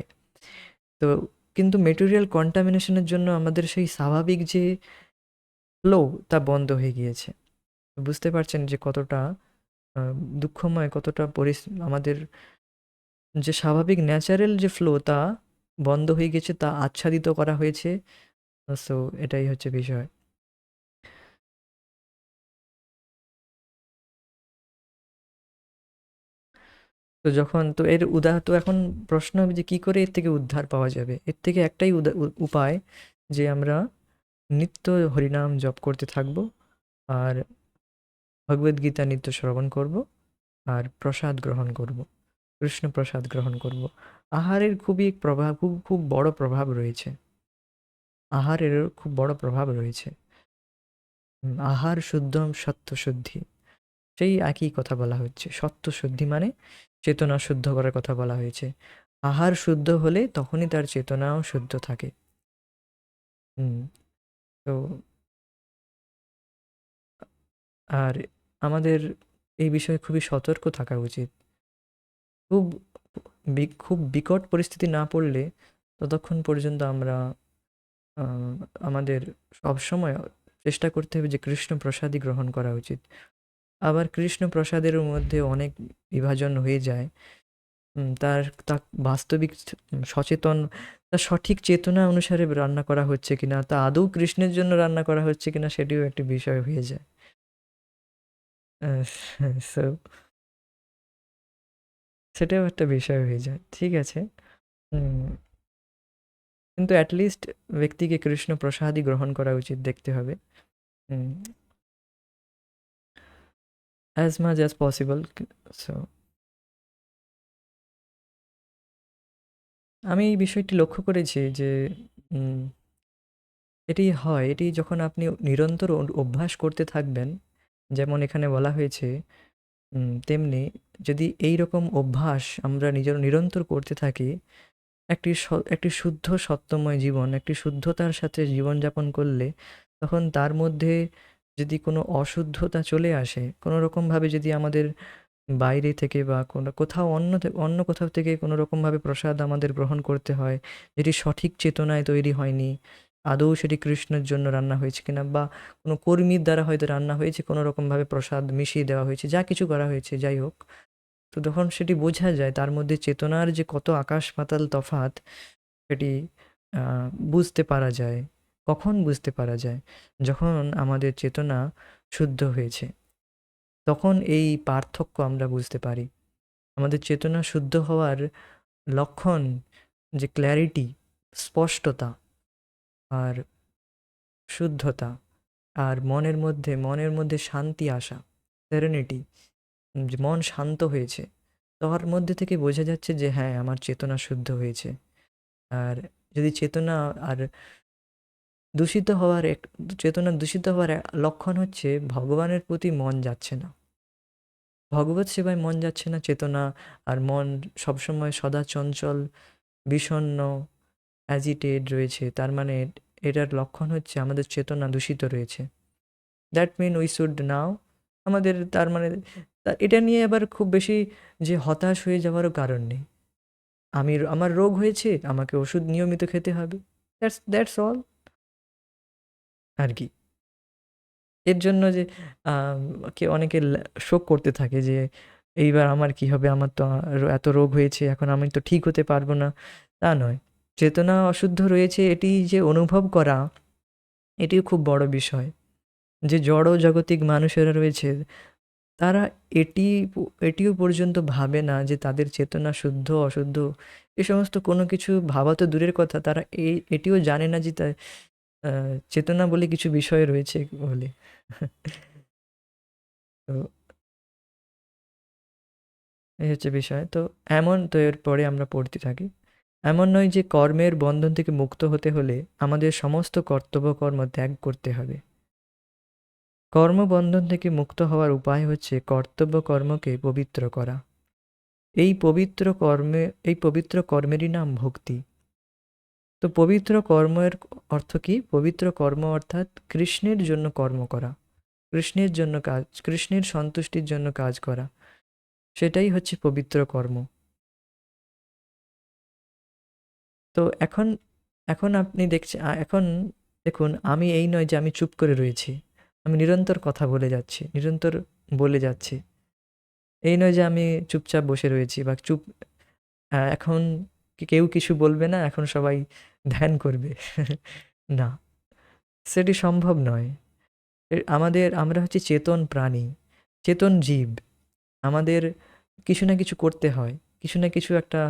তো কিন্তু মেটেরিয়াল কন্টামিনেশনের জন্য আমাদের সেই স্বাভাবিক যে ফ্লো তা বন্ধ হয়ে গিয়েছে। বুঝতে পারছেন যে কতটা দুঃখময়, কতটা আমাদের যে স্বাভাবিক ন্যাচারাল যে ফ্লো তা বন্ধ হয়ে গেছে, তা আচ্ছাদিত করা হয়েছে। সো এটাই হচ্ছে বিষয়। তো যখন তো এর তো এখন প্রশ্ন হবে যে কী করে এর থেকে উদ্ধার পাওয়া যাবে? এর থেকে একটাই উপায়, যে আমরা নিত্য হরিনাম জপ করতে থাকবো, আর ভগবদ্গীতা নিত্য শ্রবণ করব, আর প্রসাদ গ্রহণ করব, কৃষ্ণ প্রসাদ গ্রহণ করব। আহারের খুবই প্রভাব, খুব খুব বড় প্রভাব রয়েছে। আহারের খুব বড় প্রভাব রয়েছে। আহার শুদ্ধম সত্য শুদ্ধি, সেই একই কথা বলা হচ্ছে। সত্য শুদ্ধি মানে চেতনা শুদ্ধ করার কথা বলা হয়েছে। আহার শুদ্ধ হলে তখনই তার চেতনাও শুদ্ধ থাকে। তো আর আমাদের এই বিষয়ে খুবই সতর্ক থাকা উচিত। খুব খুব বিকট পরিস্থিতি না পড়লে ততক্ষণ পর্যন্ত আমরা আমাদের সবসময় চেষ্টা করতে হবে যে কৃষ্ণ প্রসাদই গ্রহণ করা উচিত। আবার কৃষ্ণ প্রসাদের মধ্যে অনেক বিভাজন হয়ে যায়। তার বাস্তবিক সচেতন, তার সঠিক চেতনা অনুসারে রান্না করা হচ্ছে কিনা, তা আদৌ কৃষ্ণের জন্য রান্না করা হচ্ছে কিনা, সেটিও একটি বিষয় হয়ে যায়। সো সেটাও একটা বিষয় হয়ে যায়। ঠিক আছে। হুম, কিন্তু অ্যাটলিস্ট ব্যক্তিকে কৃষ্ণ প্রসাদই গ্রহণ করা উচিত, দেখতে হবে। As much as possible. So আমি এই বিষয়টি লক্ষ্য করেছি যে উম, এটি হয়, এটি যখন আপনি নিরন্তর অভ্যাস করতে থাকবেন, যেমন এখানে বলা হয়েছে, তেমনি যদি এই রকম অভ্যাস আমরা নিরন্তর করতে থাকি, একটি শুদ্ধ সত্যময় জীবন, একটি শুদ্ধতার সাথে জীবনযাপন করলে, তখন তার মধ্যে যদি কোনো অশুদ্ধতা চলে আসে, কোনো রকমভাবে যদি আমাদের বাইরে থেকে বা কোনো কোথাও অন্য কোথাও থেকে কোনো রকমভাবে প্রসাদ আমাদের গ্রহণ করতে হয়, যেটি সঠিক চেতনায় তৈরি হয়নি, আদৌ সেটি কৃষ্ণের জন্য রান্না হয়েছে কিনা, বা কোনো কর্মীর দ্বারা হয়তো রান্না হয়েছে, কোনো রকমভাবে প্রসাদ মিশিয়ে দেওয়া হয়েছে, যা কিছু করা হয়েছে, যাই হোক, তো তখন সেটি বোঝা যায় তার মধ্যে চেতনার যে কত আকাশ পাতাল তফাৎ, সেটি বুঝতে পারা যায়। কখন বুঝতে পারা যায়? যখন আমাদের চেতনা শুদ্ধ হয়েছে, তখন এই পার্থক্য আমরা বুঝতে পারি। আমাদের চেতনা শুদ্ধ হওয়ার লক্ষণ যে ক্ল্যারিটি, স্পষ্টতা, আর শুদ্ধতা, আর মনের মধ্যে শান্তি আসা, সেরেনিটি, যে মন শান্ত হয়েছে, তার মধ্যে থেকে বোঝা যাচ্ছে যে হ্যাঁ, আমার চেতনা শুদ্ধ হয়েছে। আর যদি চেতনা আর দূষিত হওয়ার চেতনা দূষিত হওয়ার লক্ষণ হচ্ছে ভগবানের প্রতি মন যাচ্ছে না, ভগবত সেবায় মন যাচ্ছে না, চেতনা আর মন সবসময় সদা চঞ্চল, বিষণ্ণ, অ্যাজিটেড রয়েছে, তার মানে এটার লক্ষণ হচ্ছে আমাদের চেতনা দূষিত রয়েছে। দ্যাট মিন উই শুড নাও, আমাদের তার মানে এটা নিয়ে আবার খুব বেশি যে হতাশ হয়ে যাওয়ারও কারণ নেই। আমার রোগ হয়েছে, আমাকে ওষুধ নিয়মিত খেতে হবে, দ্যাটস অল আর কি। এর জন্য যে অনেকে শোক করতে থাকে যে এইবার আমার কি হবে, আমার তো এত রোগ হয়েছে, এখন আমি তো ঠিক হতে পারবো না, তা নয়। চেতনা অশুদ্ধ রয়েছে এটি যে অনুভব করা, এটিও খুব বড় বিষয়। যে জড় জাগতিক মানুষেরা রয়েছে, তারা এটিও পর্যন্ত ভাবে না যে তাদের চেতনা শুদ্ধ অশুদ্ধ, এ সমস্ত কোনো কিছু ভাবা তো দূরের কথা, তারা এটিও জানে না যে চেতনা বলে কিছু বিষয় রয়েছে বলে। তো এই হচ্ছে বিষয়। তো এরপরে আমরা পড়তে থাকি। এমন নয় যে কর্মের বন্ধন থেকে মুক্ত হতে হলে আমাদের সমস্ত কর্তব্যকর্ম ত্যাগ করতে হবে। কর্মবন্ধন থেকে মুক্ত হওয়ার উপায় হচ্ছে কর্তব্য কর্মকে পবিত্র করা। এই পবিত্র কর্মেরই নাম ভক্তি। তো পবিত্র কর্মের অর্থ কি? পবিত্র কর্ম অর্থাৎ কৃষ্ণের জন্য কর্ম করা, কৃষ্ণের জন্য কাজ, কৃষ্ণের সন্তুষ্টির জন্য কাজ করা, সেটাই হচ্ছে পবিত্র কর্ম। তো এখন এখন আপনি এখন দেখুন, আমি এই নয় যে আমি চুপ করে রয়েছি, আমি নিরন্তর কথা বলে যাচ্ছি, নিরন্তর বলে যাচ্ছি। এই নয় যে আমি চুপচাপ বসে রয়েছি বা এখন কেউ কিছু বলবে না, এখন সবাই ধ্যান করবে। না, সেটি সম্ভব নয়। আমরা হচ্ছে চেতন প্রাণী, চেতন জীব। আমাদের কিছু না কিছু করতে হয়, কিছু না কিছু একটা,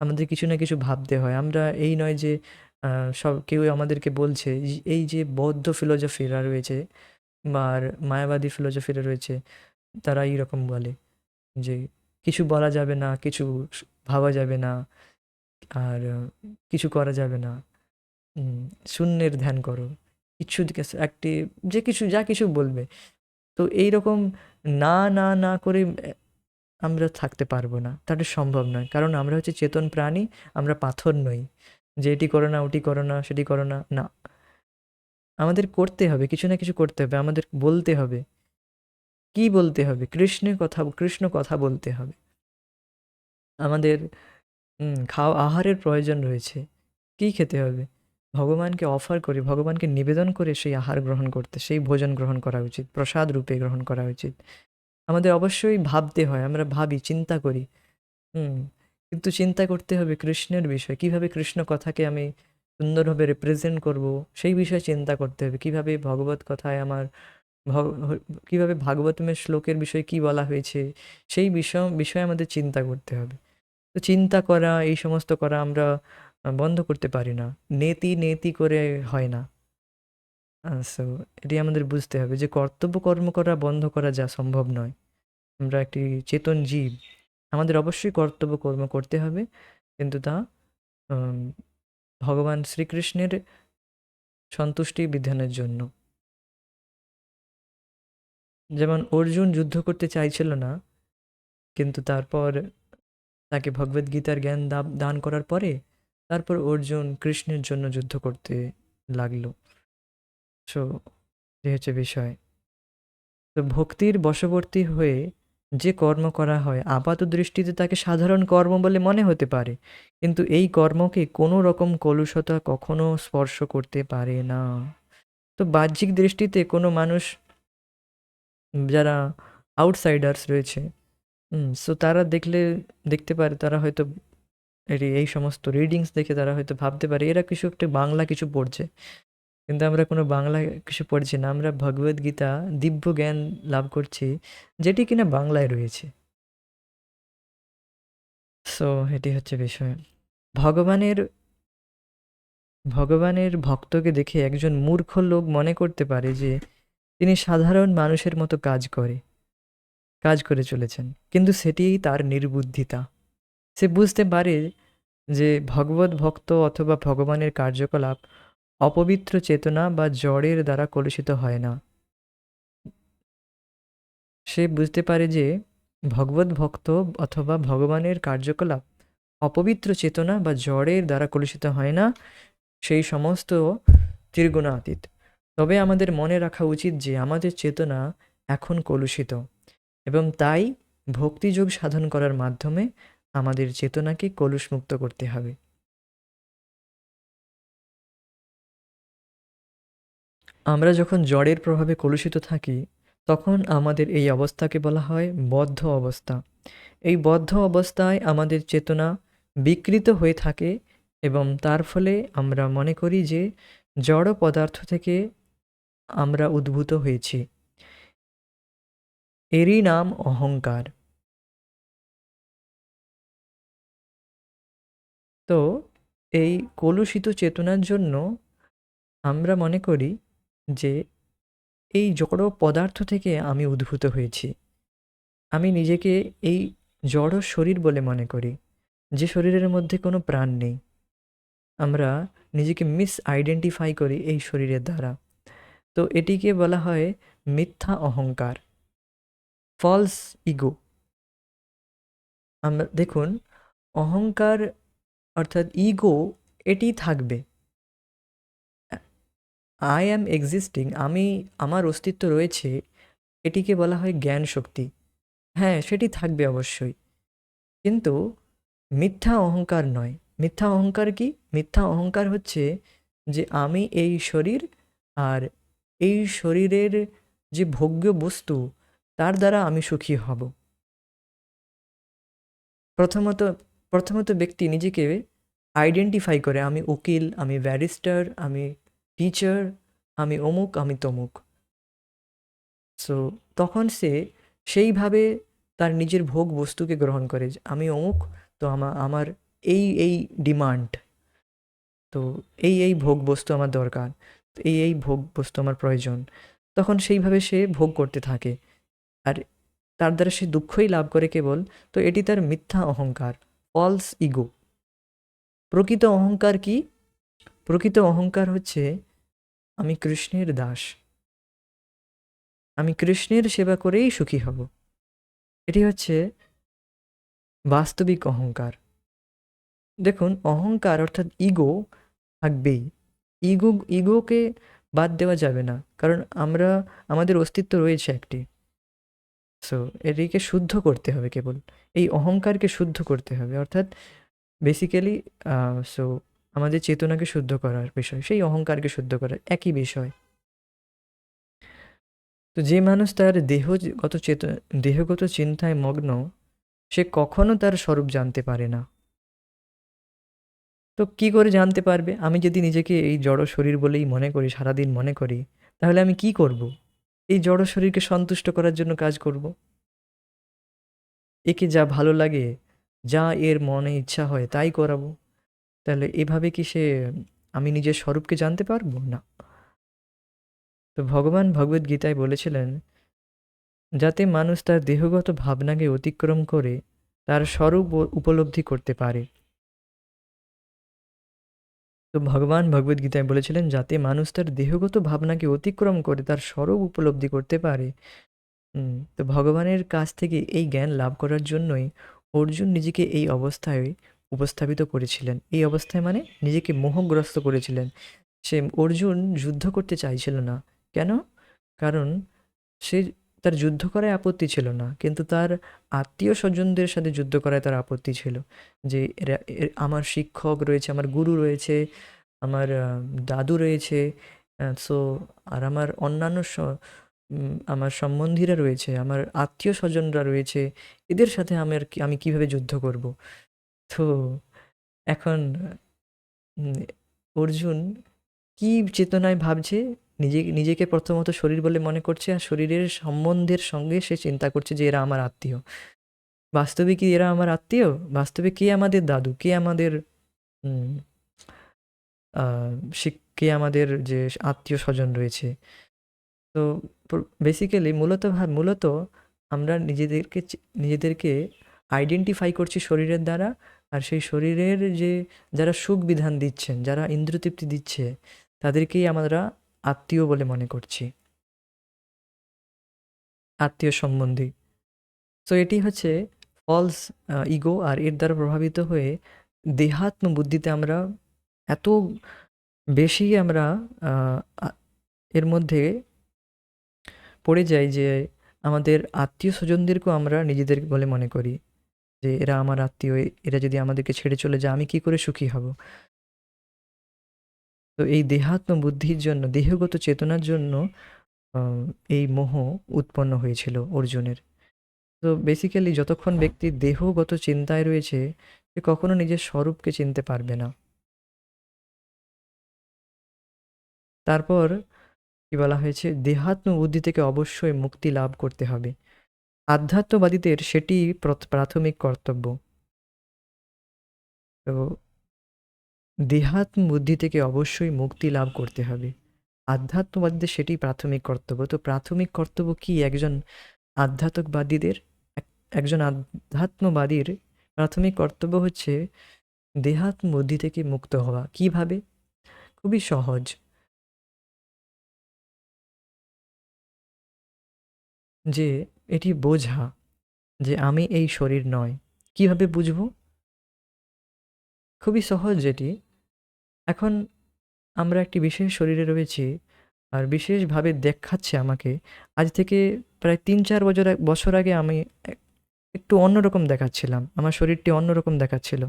আমাদের কিছু না কিছু ভাবতে হয়। আমরা এই নয় যে কেউ আমাদেরকে বলছে, এই যে বৌদ্ধ ফিলোজফিরা রয়েছে বা আর মায়াবাদী ফিলোজফিরা রয়েছে, তারা এইরকম বলে যে কিছু বলা যাবে না, কিছু ভাবা যাবে না, আর কিছু করা যাবে না। শূন্যের ধ্যান করো, কিচ্ছু একটি যে কিছু যা কিছু বলবে। তো এইরকম না না না করে আমরা থাকতে পারবো না, তাহলে সম্ভব নয়। কারণ আমরা হচ্ছে চেতন প্রাণী, আমরা পাথর নই যে এটি করো না, ওটি করো না, সেটি করো না। না, আমাদের করতে হবে, কিছু না কিছু করতে হবে, আমাদের বলতে হবে। কি বলতে হবে? কৃষ্ণ কথা বলতে হবে। আমাদের আহারের প্রয়োজন রয়েছে। কী খেতে হবে? ভগবানকে অফার করে, ভগবানকে নিবেদন করে সেই আহার গ্রহণ করতে, সেই ভোজন গ্রহণ করা উচিত, প্রসাদ রূপে গ্রহণ করা উচিত। আমাদের অবশ্যই ভাবতে হয়, আমরা ভাবি, চিন্তা করি। হুম, কিন্তু চিন্তা করতে হবে কৃষ্ণের বিষয়। কিভাবে কৃষ্ণ কথাকে আমি সুন্দরভাবে রিপ্রেজেন্ট করব, সেই বিষয়ে চিন্তা করতে হবে। কিভাবে ভগবত কথায় আমার কিভাবে ভাগবতমের শ্লোকের বিষয়ে কি বলা হয়েছে, সেই বিষয়ে আমাদের চিন্তা করতে হবে। তো চিন্তা করা, এই সমস্ত করা আমরা বন্ধ করতে পারি না। নেতি করে হয় না। সো এটি আমাদের বুঝতে হবে যে কর্তব্য কর্ম করা বন্ধ করা যা সম্ভব নয়। আমরা একটি চেতন জীব, আমাদের অবশ্যই কর্তব্য কর্ম করতে হবে, কিন্তু তা উম, ভগবান শ্রীকৃষ্ণের সন্তুষ্টি বিধানের জন্য। যেমন অর্জুন যুদ্ধ করতে চাইছিল না, কিন্তু তারপর তাকে ভগবদ্গীতার জ্ঞান দান করার পরে তারপর অর্জুন কৃষ্ণের জন্য যুদ্ধ করতে লাগলো। সো এই হচ্ছে বিষয়। তো ভক্তির বশবর্তী হয়ে যে কর্ম করা হয় আপাত দৃষ্টিতে তাকে সাধারণ কর্ম বলে মনে হতে পারে, কিন্তু এই কর্মকে কোনো রকম কলুষতা কখনো স্পর্শ করতে পারে না। তো বাহ্যিক দৃষ্টিতে কোনো মানুষ, যারা আউটসাইডার্স রয়েছে, সো তারা দেখতে পারে, তারা হয়তো এই সমস্ত রিডিংস দেখে তারা হয়তো ভাবতে পারে এরা কিছু একটা বাংলা কিছু পড়ছে, কিন্তু আমরা কোনো বাংলা কিছু পড়ছি না। আমরা ভগবদ্গীতা দিব্য জ্ঞান লাভ করছি, যেটি কিনা বাংলায় রয়েছে। সো এটি হচ্ছে বিষয়। ভগবানের ভগবানের ভক্তকে দেখে একজন মূর্খ লোক মনে করতে পারে যে তিনি সাধারণ মানুষের মতো কাজ করে চলেছেন, কিন্তু সেটিই তার নির্বুদ্ধিতা। সে বুঝতে পারে যে ভগবত ভক্ত অথবা ভগবানের কার্যকলাপ অপবিত্র চেতনা বা জড়ের দ্বারা কলুষিত হয় না। সে বুঝতে পারে যে ভগবত ভক্ত অথবা ভগবানের কার্যকলাপ অপবিত্র চেতনা বা জড়ের দ্বারা কলুষিত হয় না, সেই সমস্ত ত্রিগুণাতীত। তবে আমাদের মনে রাখা উচিত যে আমাদের চেতনা এখন কলুষিত, এবং তাই ভক্তিযোগ সাধন করার মাধ্যমে আমাদের চেতনাকে কলুষমুক্ত করতে হবে। আমরা যখন জড়ের প্রভাবে কলুষিত থাকি, তখন আমাদের এই অবস্থাকে বলা হয় বদ্ধ অবস্থা। এই বদ্ধ অবস্থায় আমাদের চেতনা বিকৃত হয়ে থাকে, এবং তার ফলে আমরা মনে করি যে জড় পদার্থ থেকে আমরা উদ্ভূত হয়েছি। এরই নাম অহংকার। তো এই কলুষিত চেতনার জন্য আমরা মনে করি যে এই জড় পদার্থ থেকে আমি উদ্ভূত হয়েছি। আমি নিজেকে এই জড় শরীর বলে মনে করি, যে শরীরের মধ্যে কোনো প্রাণ নেই। আমরা নিজেকে মিস আইডেন্টিফাই করি এই শরীরের দ্বারা। তো এটিকে বলা হয় মিথ্যা অহংকার, ফলস ইগো। আমরা দেখুন, অহংকার অর্থাৎ ইগো এটি থাকবে। আই অ্যাম এক্সিস্টিং, আমার অস্তিত্ব রয়েছে, এটিকে বলা হয় জ্ঞান শক্তি। হ্যাঁ, সেটি থাকবে অবশ্যই, কিন্তু মিথ্যা অহংকার নয়। মিথ্যা অহংকার কি? মিথ্যা অহংকার হচ্ছে যে আমি এই শরীর, আর এই শরীরের যে ভোগ্য বস্তু তার দ্বারা আমি সুখী হব। প্রথমত প্রথমত ব্যক্তি নিজেকে আইডেন্টিফাই করে, আমি উকিল, আমি ব্যারিস্টার, আমি টিচার, আমি অমুক, আমি তমুক। সো তখন সে সেইভাবে তার নিজের ভোগ বস্তুকে গ্রহণ করে যে আমি অমুক, তো আমার এই ডিমান্ড, তো এই ভোগ বস্তু আমার দরকার, তো এই ভোগ বস্তু আমার প্রয়োজন। তখন সেইভাবে সে ভোগ করতে থাকে, আর তার দ্বারা সে দুঃখই লাভ করে কেবল। তো এটি তার মিথ্যা অহংকার, ফলস ইগো। প্রকৃত অহংকার কি? প্রকৃত অহংকার হচ্ছে আমি কৃষ্ণের দাস, আমি কৃষ্ণের সেবা করেই সুখী হব। এটি হচ্ছে বাস্তবিক অহংকার। দেখুন, অহংকার অর্থাৎ ইগো থাকবেই। ইগোকে বাদ দেওয়া যাবে না, কারণ আমাদের অস্তিত্ব রয়েছে একটি। সো এটিকে শুদ্ধ করতে হবে কেবল, এই অহংকারকে শুদ্ধ করতে হবে, অর্থাৎ বেসিক্যালি সো আমাদের চেতনাকে শুদ্ধ করার বিষয়, সেই অহংকারকে শুদ্ধ করার একই বিষয়। তো যে মানুষ তার দেহগত চিন্তায় মগ্ন, সে কখনো তার স্বরূপ জানতে পারে না। তো কি করে জানতে পারবে? আমি যদি নিজেকে এই জড় শরীর বলেই মনে করি, সারাদিন মনে করি, তাহলে আমি কি করব? এই জড় শরীরকে সন্তুষ্ট করার জন্য কাজ করব। একে যা ভালো লাগে, যা এর মনে ইচ্ছা হয় তাই করাবো। তাহলে এভাবে কি আমি নিজের স্বরূপকে জানতে পারবো না? তো ভগবান ভগবদ্গীতায় বলেছিলেন, যাতে মানুষ তার দেহগত ভাবনাকে অতিক্রম করে তার স্বরূপ উপলব্ধি করতে পারে। তো ভগবান ভগবদ্গীতায় বলেছিলেন, যাতে মানুষ তার দেহগত ভাবনাকে অতিক্রম করে তার স্বরূপ উপলব্ধি করতে পারে। তো ভগবানের কাছ থেকে এই জ্ঞান লাভ করার জন্যই অর্জুন নিজেকে এই অবস্থায় উপস্থাপিত করেছিলেন। এই অবস্থায় মানে নিজেকে মোহগ্রস্ত করেছিলেন। অর্জুন যুদ্ধ করতে চাইছিল না। কেন? কারণ সে তার যুদ্ধ করায় আপত্তি ছিল না, কিন্তু তার আত্মীয় স্বজনদের সাথে যুদ্ধ করায় তার আপত্তি ছিল। যে আমার শিক্ষক রয়েছে, আমার গুরু রয়েছে, আমার দাদু রয়েছে, সো আর আমার অন্যান্য আমার সম্বন্ধীরা রয়েছে, আমার আত্মীয় স্বজনরা রয়েছে, এদের সাথে আমি কিভাবে যুদ্ধ করব? তো এখন অর্জুন কি চেতনায় ভাবছে? নিজেকে প্রথমত শরীর বলে মনে করছে, আর শরীরের সম্বন্ধের সঙ্গে সে চিন্তা করছে যে এরা আমার আত্মীয়। বাস্তবে কি এরা আমার আত্মীয়? বাস্তবে কে আমাদের দাদু, কে আমাদের উম, আহ, কে আমাদের যে আত্মীয় স্বজন রয়েছে? তো বেসিক্যালি মূলত আমরা নিজেদেরকে আইডেন্টিফাই করছি শরীরের দ্বারা, আর সেই শরীরের যারা সুখ বিধান দিচ্ছেন, যারা ইন্দ্রতৃপ্তি দিচ্ছে, তাদেরকেই আমরা আত্মীয় বলে মনে করছি, আত্মীয় সম্বন্ধী। তো এটি হচ্ছে ফলস ইগো, আর এর দ্বারা প্রভাবিত হয়ে দেহাত্ম বুদ্ধিতে আমরা এত বেশি আমরা আহ, আ- এর মধ্যে পড়ে যাই যে আমাদের আত্মীয় স্বজনদেরকেও আমরা নিজেদের বলে মনে করি, যে এরা আমার আত্মীয়, এরা যদি আমাদেরকে ছেড়ে চলে যায় আমি কি করে সুখী হব? তো এই দেহাত্ম বুদ্ধির জন্য, দেহগত চেতনার জন্য আহ, এই মোহ উৎপন্ন হয়েছিল অর্জুনের। তো বেসিক্যালি যতক্ষণ ব্যক্তি দেহগত চিন্তায় রয়েছে, সে কখনো নিজের স্বরূপকে চিনতে পারবে না। তারপর কি বলা হয়েছে? দেহাত্ম বুদ্ধি থেকে অবশ্যই মুক্তি লাভ করতে হবে। আধ্যাত্মবাদীদের সেটি প্রাথমিক কর্তব্য। তো দেহাত্ম বুদ্ধি থেকে অবশ্যই মুক্তি লাভ করতে হবে। আধ্যাত্মবাদীদের সেটি প্রাথমিক কর্তব্য। তো প্রাথমিক কর্তব্য কি একজন আধ্যাত্মবাদীদের? একজন আধ্যাত্মবাদীর প্রাথমিক কর্তব্য হচ্ছে দেহাত্ম বুদ্ধি থেকে মুক্ত হওয়া। কিভাবে? খুবই সহজ। যে এটি বোঝা যে আমি এই শরীর নয়। কিভাবে বুঝবো? খুবই সহজ এটি। এখন আমরা একটি বিশেষ শরীরে রয়েছি আর বিশেষভাবে দেখাচ্ছে আমাকে। আজ থেকে প্রায় ৩-৪ বছর আগে আমি একটু অন্যরকম দেখাচ্ছিলাম। আমার শরীরটি অন্যরকম দেখাচ্ছিল।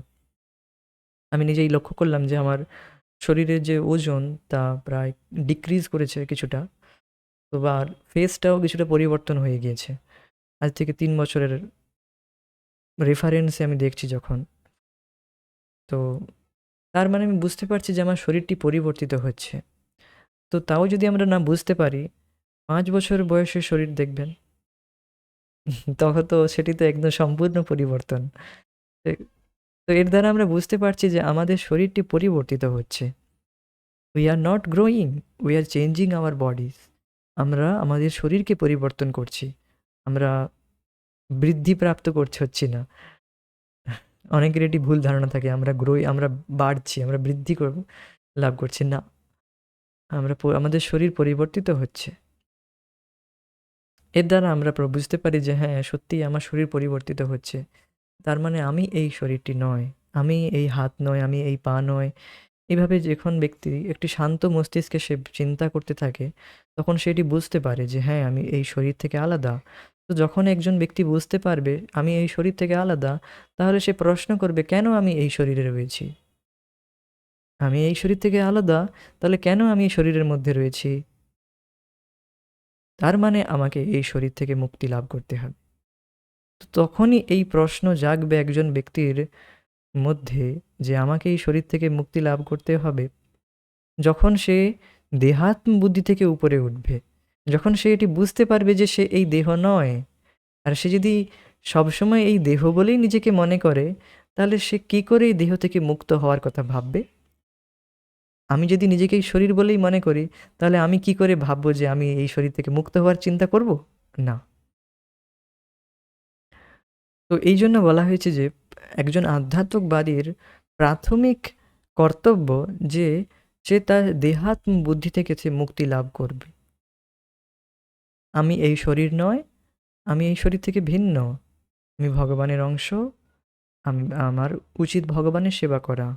আমি নিজেই লক্ষ্য করলাম যে আমার শরীরের যে ওজন তা প্রায় ডিক্রিজ করেছে কিছুটা। তো আর ফেসটাও কিছুটা পরিবর্তন হয়ে গিয়েছে। আজ থেকে ৩ বছরের রেফারেন্সে আমি দেখছি যখন। তো তার মানে আমি বুঝতে পারছি যে আমার শরীরটি পরিবর্তিত হচ্ছে। তো তাও যদি আমরা না বুঝতে পারি, ৫ বছর বয়সের শরীর দেখবেন, তখন তো সেটি তো একদম সম্পূর্ণ পরিবর্তন। তো তো এর দ্বারা আমরা বুঝতে পারছি যে আমাদের শরীরটি পরিবর্তিত হচ্ছে। We are not growing, we are changing our bodies. আমরা আমাদের শরীরকে পরিবর্তন করছি। আমরা বৃদ্ধিপ্রাপ্ত হচ্ছি না। অনেকের এটি ভুল ধারণা থাকে আমরা বাড়ছি, আমরা লাভ করছি না। আমাদের শরীর পরিবর্তিত হচ্ছে। এর দ্বারা আমরা বুঝতে পারি যে হ্যাঁ, সত্যিই আমার শরীর পরিবর্তিত হচ্ছে। তার মানে আমি এই শরীরটি নয়, আমি এই হাত নয়, আমি এই পা নয়। এভাবে যখন ব্যক্তি একটি শান্ত মস্তিষ্কে সে চিন্তা করতে থাকে, তখন সে এটি বুঝতে পারে যে হ্যাঁ, আমি এই শরীর থেকে আলাদা। তো যখন একজন ব্যক্তি বুঝতে পারবে আমি এই শরীর থেকে আলাদা, তাহলে সে প্রশ্ন করবে কেন আমি এই শরীরে রয়েছি? আমি এই শরীর থেকে আলাদা, তাহলে কেন আমি এই শরীরের মধ্যে রয়েছি? তার মানে আমাকে এই শরীর থেকে মুক্তি লাভ করতে হবে। তো তখনই এই প্রশ্ন জাগবে একজন ব্যক্তির মধ্যে যে আমাকে এই শরীর থেকে মুক্তি লাভ করতে হবে, যখন সে দেহাত্ম বুদ্ধি থেকে উপরে উঠবে। যখন সে এটি বুঝতে পারবে যে সে এই দেহ নয়। আর সে যদি সবসময় এই দেহ বলেই নিজেকে মনে করে, তাহলে সে কী করে এই দেহ থেকে মুক্ত হওয়ার কথা ভাববে? আমি যদি নিজেকে এই শরীর বলেই মনে করি, তাহলে আমি কি করে ভাববো যে আমি এই শরীর থেকে মুক্ত হওয়ার চিন্তা করব? না। তো এই জন্য বলা হয়েছে যে একজন আধ্যাত্মিকবাদীর প্রাথমিক কর্তব্য যে সে তার দেহাত্ম বুদ্ধি থেকে সে মুক্তি লাভ করবে। আমি এই শরীর নয়, আমি এই শরীর থেকে ভিন্ন। আমি ভগবানের অংশ, আমার উচিত ভগবানের সেবা করা।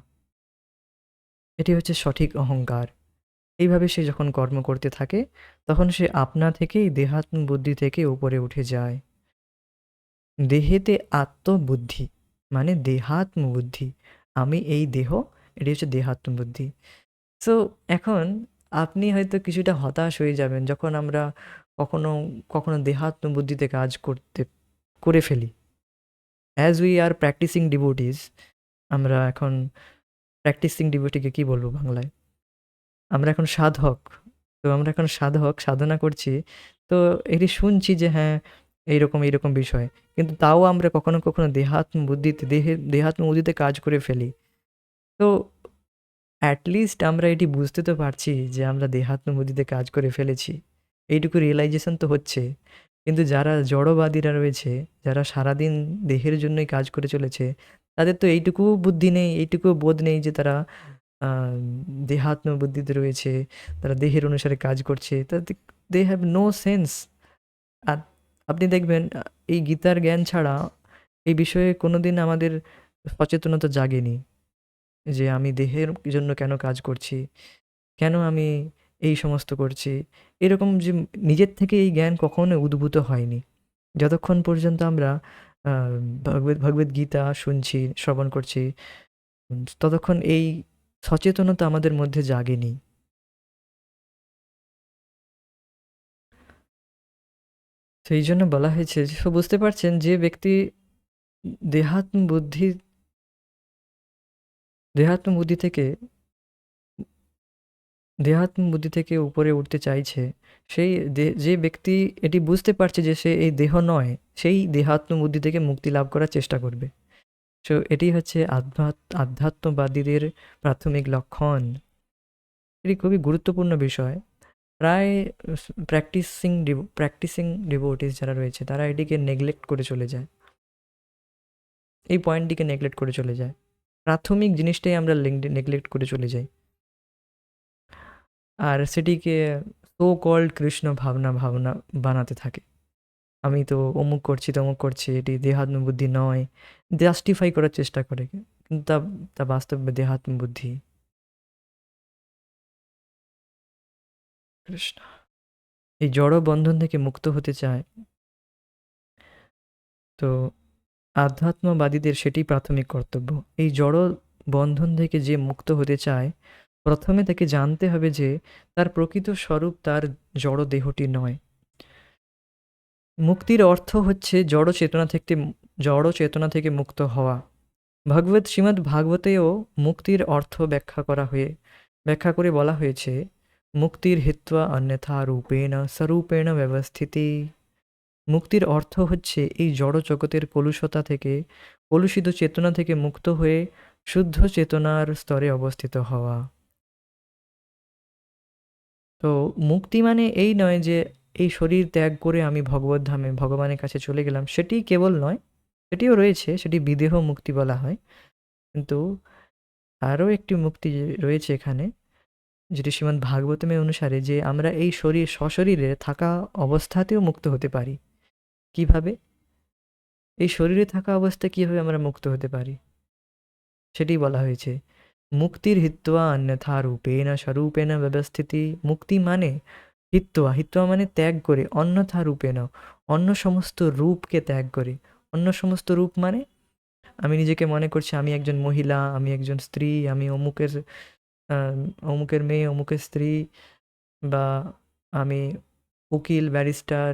এটি হচ্ছে সঠিক অহংকার। এইভাবে সে যখন কর্ম করতে থাকে, তখন সে আপনা থেকেই দেহাত্ম বুদ্ধি থেকে উপরে উঠে যায়। দেহেতে আত্মবুদ্ধি মানে দেহাত্ম বুদ্ধি। আমি এই দেহ, এটি হচ্ছে দেহাত্ম বুদ্ধি। সো এখন আপনি হয়তো কিছুটা হতাশ হয়ে যাবেন যখন আমরা কখনো কখনো দেহাত্ম বুদ্ধিতে কাজ করে ফেলি। As we are practising devotees, আমরা এখন প্র্যাকটিসিং ডিভোটিকে কি বলবো বাংলায়? আমরা এখন সাধক। তো আমরা এখন সাধক, সাধনা করছি। তো এটি শুনছি যে হ্যাঁ, এইরকম বিষয়। কিন্তু তাও আমরা কখনো, কখনো দেহাত্ম বুদ্ধিতে কাজ করে ফেলি। তো এট লিস্ট আমরা এটি বুঝতে তো পারছি যে আমরা দেহাত্ম বুদ্ধিতে কাজ করে ফেলেছি। এইটুকু রিয়ালাইজেশন তো হচ্ছে। কিন্তু যারা জড়বাদীরা রয়েছে, যারা সারাদিন দেহের জন্যই কাজ করে চলেছে, তাদের তো এইটুকুও বুদ্ধি নেই, এইটুকুও বোধ নেই যে তারা আ দেহাত্ম বুদ্ধিতে রয়েছে, তারা দেহের অনুসারে কাজ করছে। They have no sense. আর আপনি দেখবেন এই গীতার জ্ঞান ছাড়া এই বিষয়ে কোনোদিন আমাদের সচেতনতা জাগেনি যে আমি দেহের জন্য কেন কাজ করছি? কেন আমি এই সমস্ত করছি? এরকম যে নিজের থেকে এই জ্ঞান কখনো উদ্ভূত হয়নি। যতক্ষণ পর্যন্ত আমরা আ ভগবদ্গীতা শুনছি, শ্রবণ করছি, ততক্ষণ এই সচেতনতা আমাদের মধ্যে জাগেনি। সেই জন্য বলা হয়েছে যে বুঝতে পারছেন যে ব্যক্তি দেহাত্ম বুদ্ধি দেহাত্ম বুদ্ধি থেকে দেহাত্ম বুদ্ধি থেকে উপরে উঠতে চাইছে, সেই যে ব্যক্তি এটি বুঝতে পারছে যে সে এই দেহ নয়, সেই দেহাত্ম বুদ্ধি থেকে মুক্তি লাভ করার চেষ্টা করবে। সো এটি হচ্ছে আধ্যাত্মবাদীদের প্রাথমিক লক্ষণ। এটি খুবই গুরুত্বপূর্ণ বিষয়। প্রায় প্র্যাকটিসিং ডিভোটিস যারা রয়েছে তারা এটিকে নেগলেক্ট করে চলে যায়, এই পয়েন্টটিকে নেগলেক্ট করে চলে যায়। প্রাথমিক জিনিসটাই আমরা নেগলেক্ট করে চলে যাই, আর সেটিকে সো কল্ড কৃষ্ণ ভাবনা ভাবনা বানাতে থাকে। আমি তো অমুক করছি তমুক করছি, এটি দেহাত্মবুদ্ধি নয়, জাস্টিফাই করার চেষ্টা করে, কিন্তু তা তা বাস্তবে দেহাত্মবুদ্ধি। কৃষ্ণ এই জড় বন্ধন থেকে মুক্ত হতে চায়, তো আধ্যাত্মবাদীদের সেটি প্রাথমিক কর্তব্য। এই জড় বন্ধন থেকে যে মুক্ত হতে চায়, প্রথমে তাকে জানতে হবে যে তার প্রকৃত স্বরূপ তার জড় দেহটি নয়। মুক্তির অর্থ হচ্ছে জড় চেতনা থেকে মুক্ত হওয়া। শ্রীমদ্ ভাগবতেও মুক্তির অর্থ ব্যাখ্যা করে বলা হয়েছে, মুক্তির হিত্বা অন্যথা রূপেণ স্বরূপেণ ব্যবস্থিতি। মুক্তির অর্থ হচ্ছে এই জড় জগতের কলুষিত চেতনা থেকে মুক্ত হয়ে শুদ্ধ চেতনার স্তরে অবস্থিত হওয়া। তো মুক্তি মানে এই নয় যে এই শরীর ত্যাগ করে আমি ভগবত ধামে ভগবানের কাছে চলে গেলাম, সেটি কেবল নয়, সেটিও রয়েছে, সেটি বিদেহ মুক্তি বলা হয়। কিন্তু আরও একটি মুক্তি রয়েছে এখানে, যেটি শ্রীমদ্ ভাগবতমে অনুসারে, যে আমরা এই সশরীরে থাকা অবস্থাতেও মুক্ত হতে পারি। কিভাবে? এই শরীরে থাকা অবস্থায় কীভাবে আমরা মুক্ত হতে পারি সেটি বলা হয়েছে। মুক্তির হিত্বা অন্যথা রূপেণ স্বরূপেণ ব্যবস্থিতি। মুক্তি মানে হিত্বা মানে ত্যাগ করে, অন্যথা রূপেণ অন্য সমস্ত রূপকে ত্যাগ করে। অন্য সমস্ত রূপ মানে আমি নিজেকে মনে করছি আমি একজন মহিলা, আমি একজন স্ত্রী, আমি অমুকের মেয়ে, অমুকের স্ত্রী, বা আমি উকিল, ব্যারিস্টার,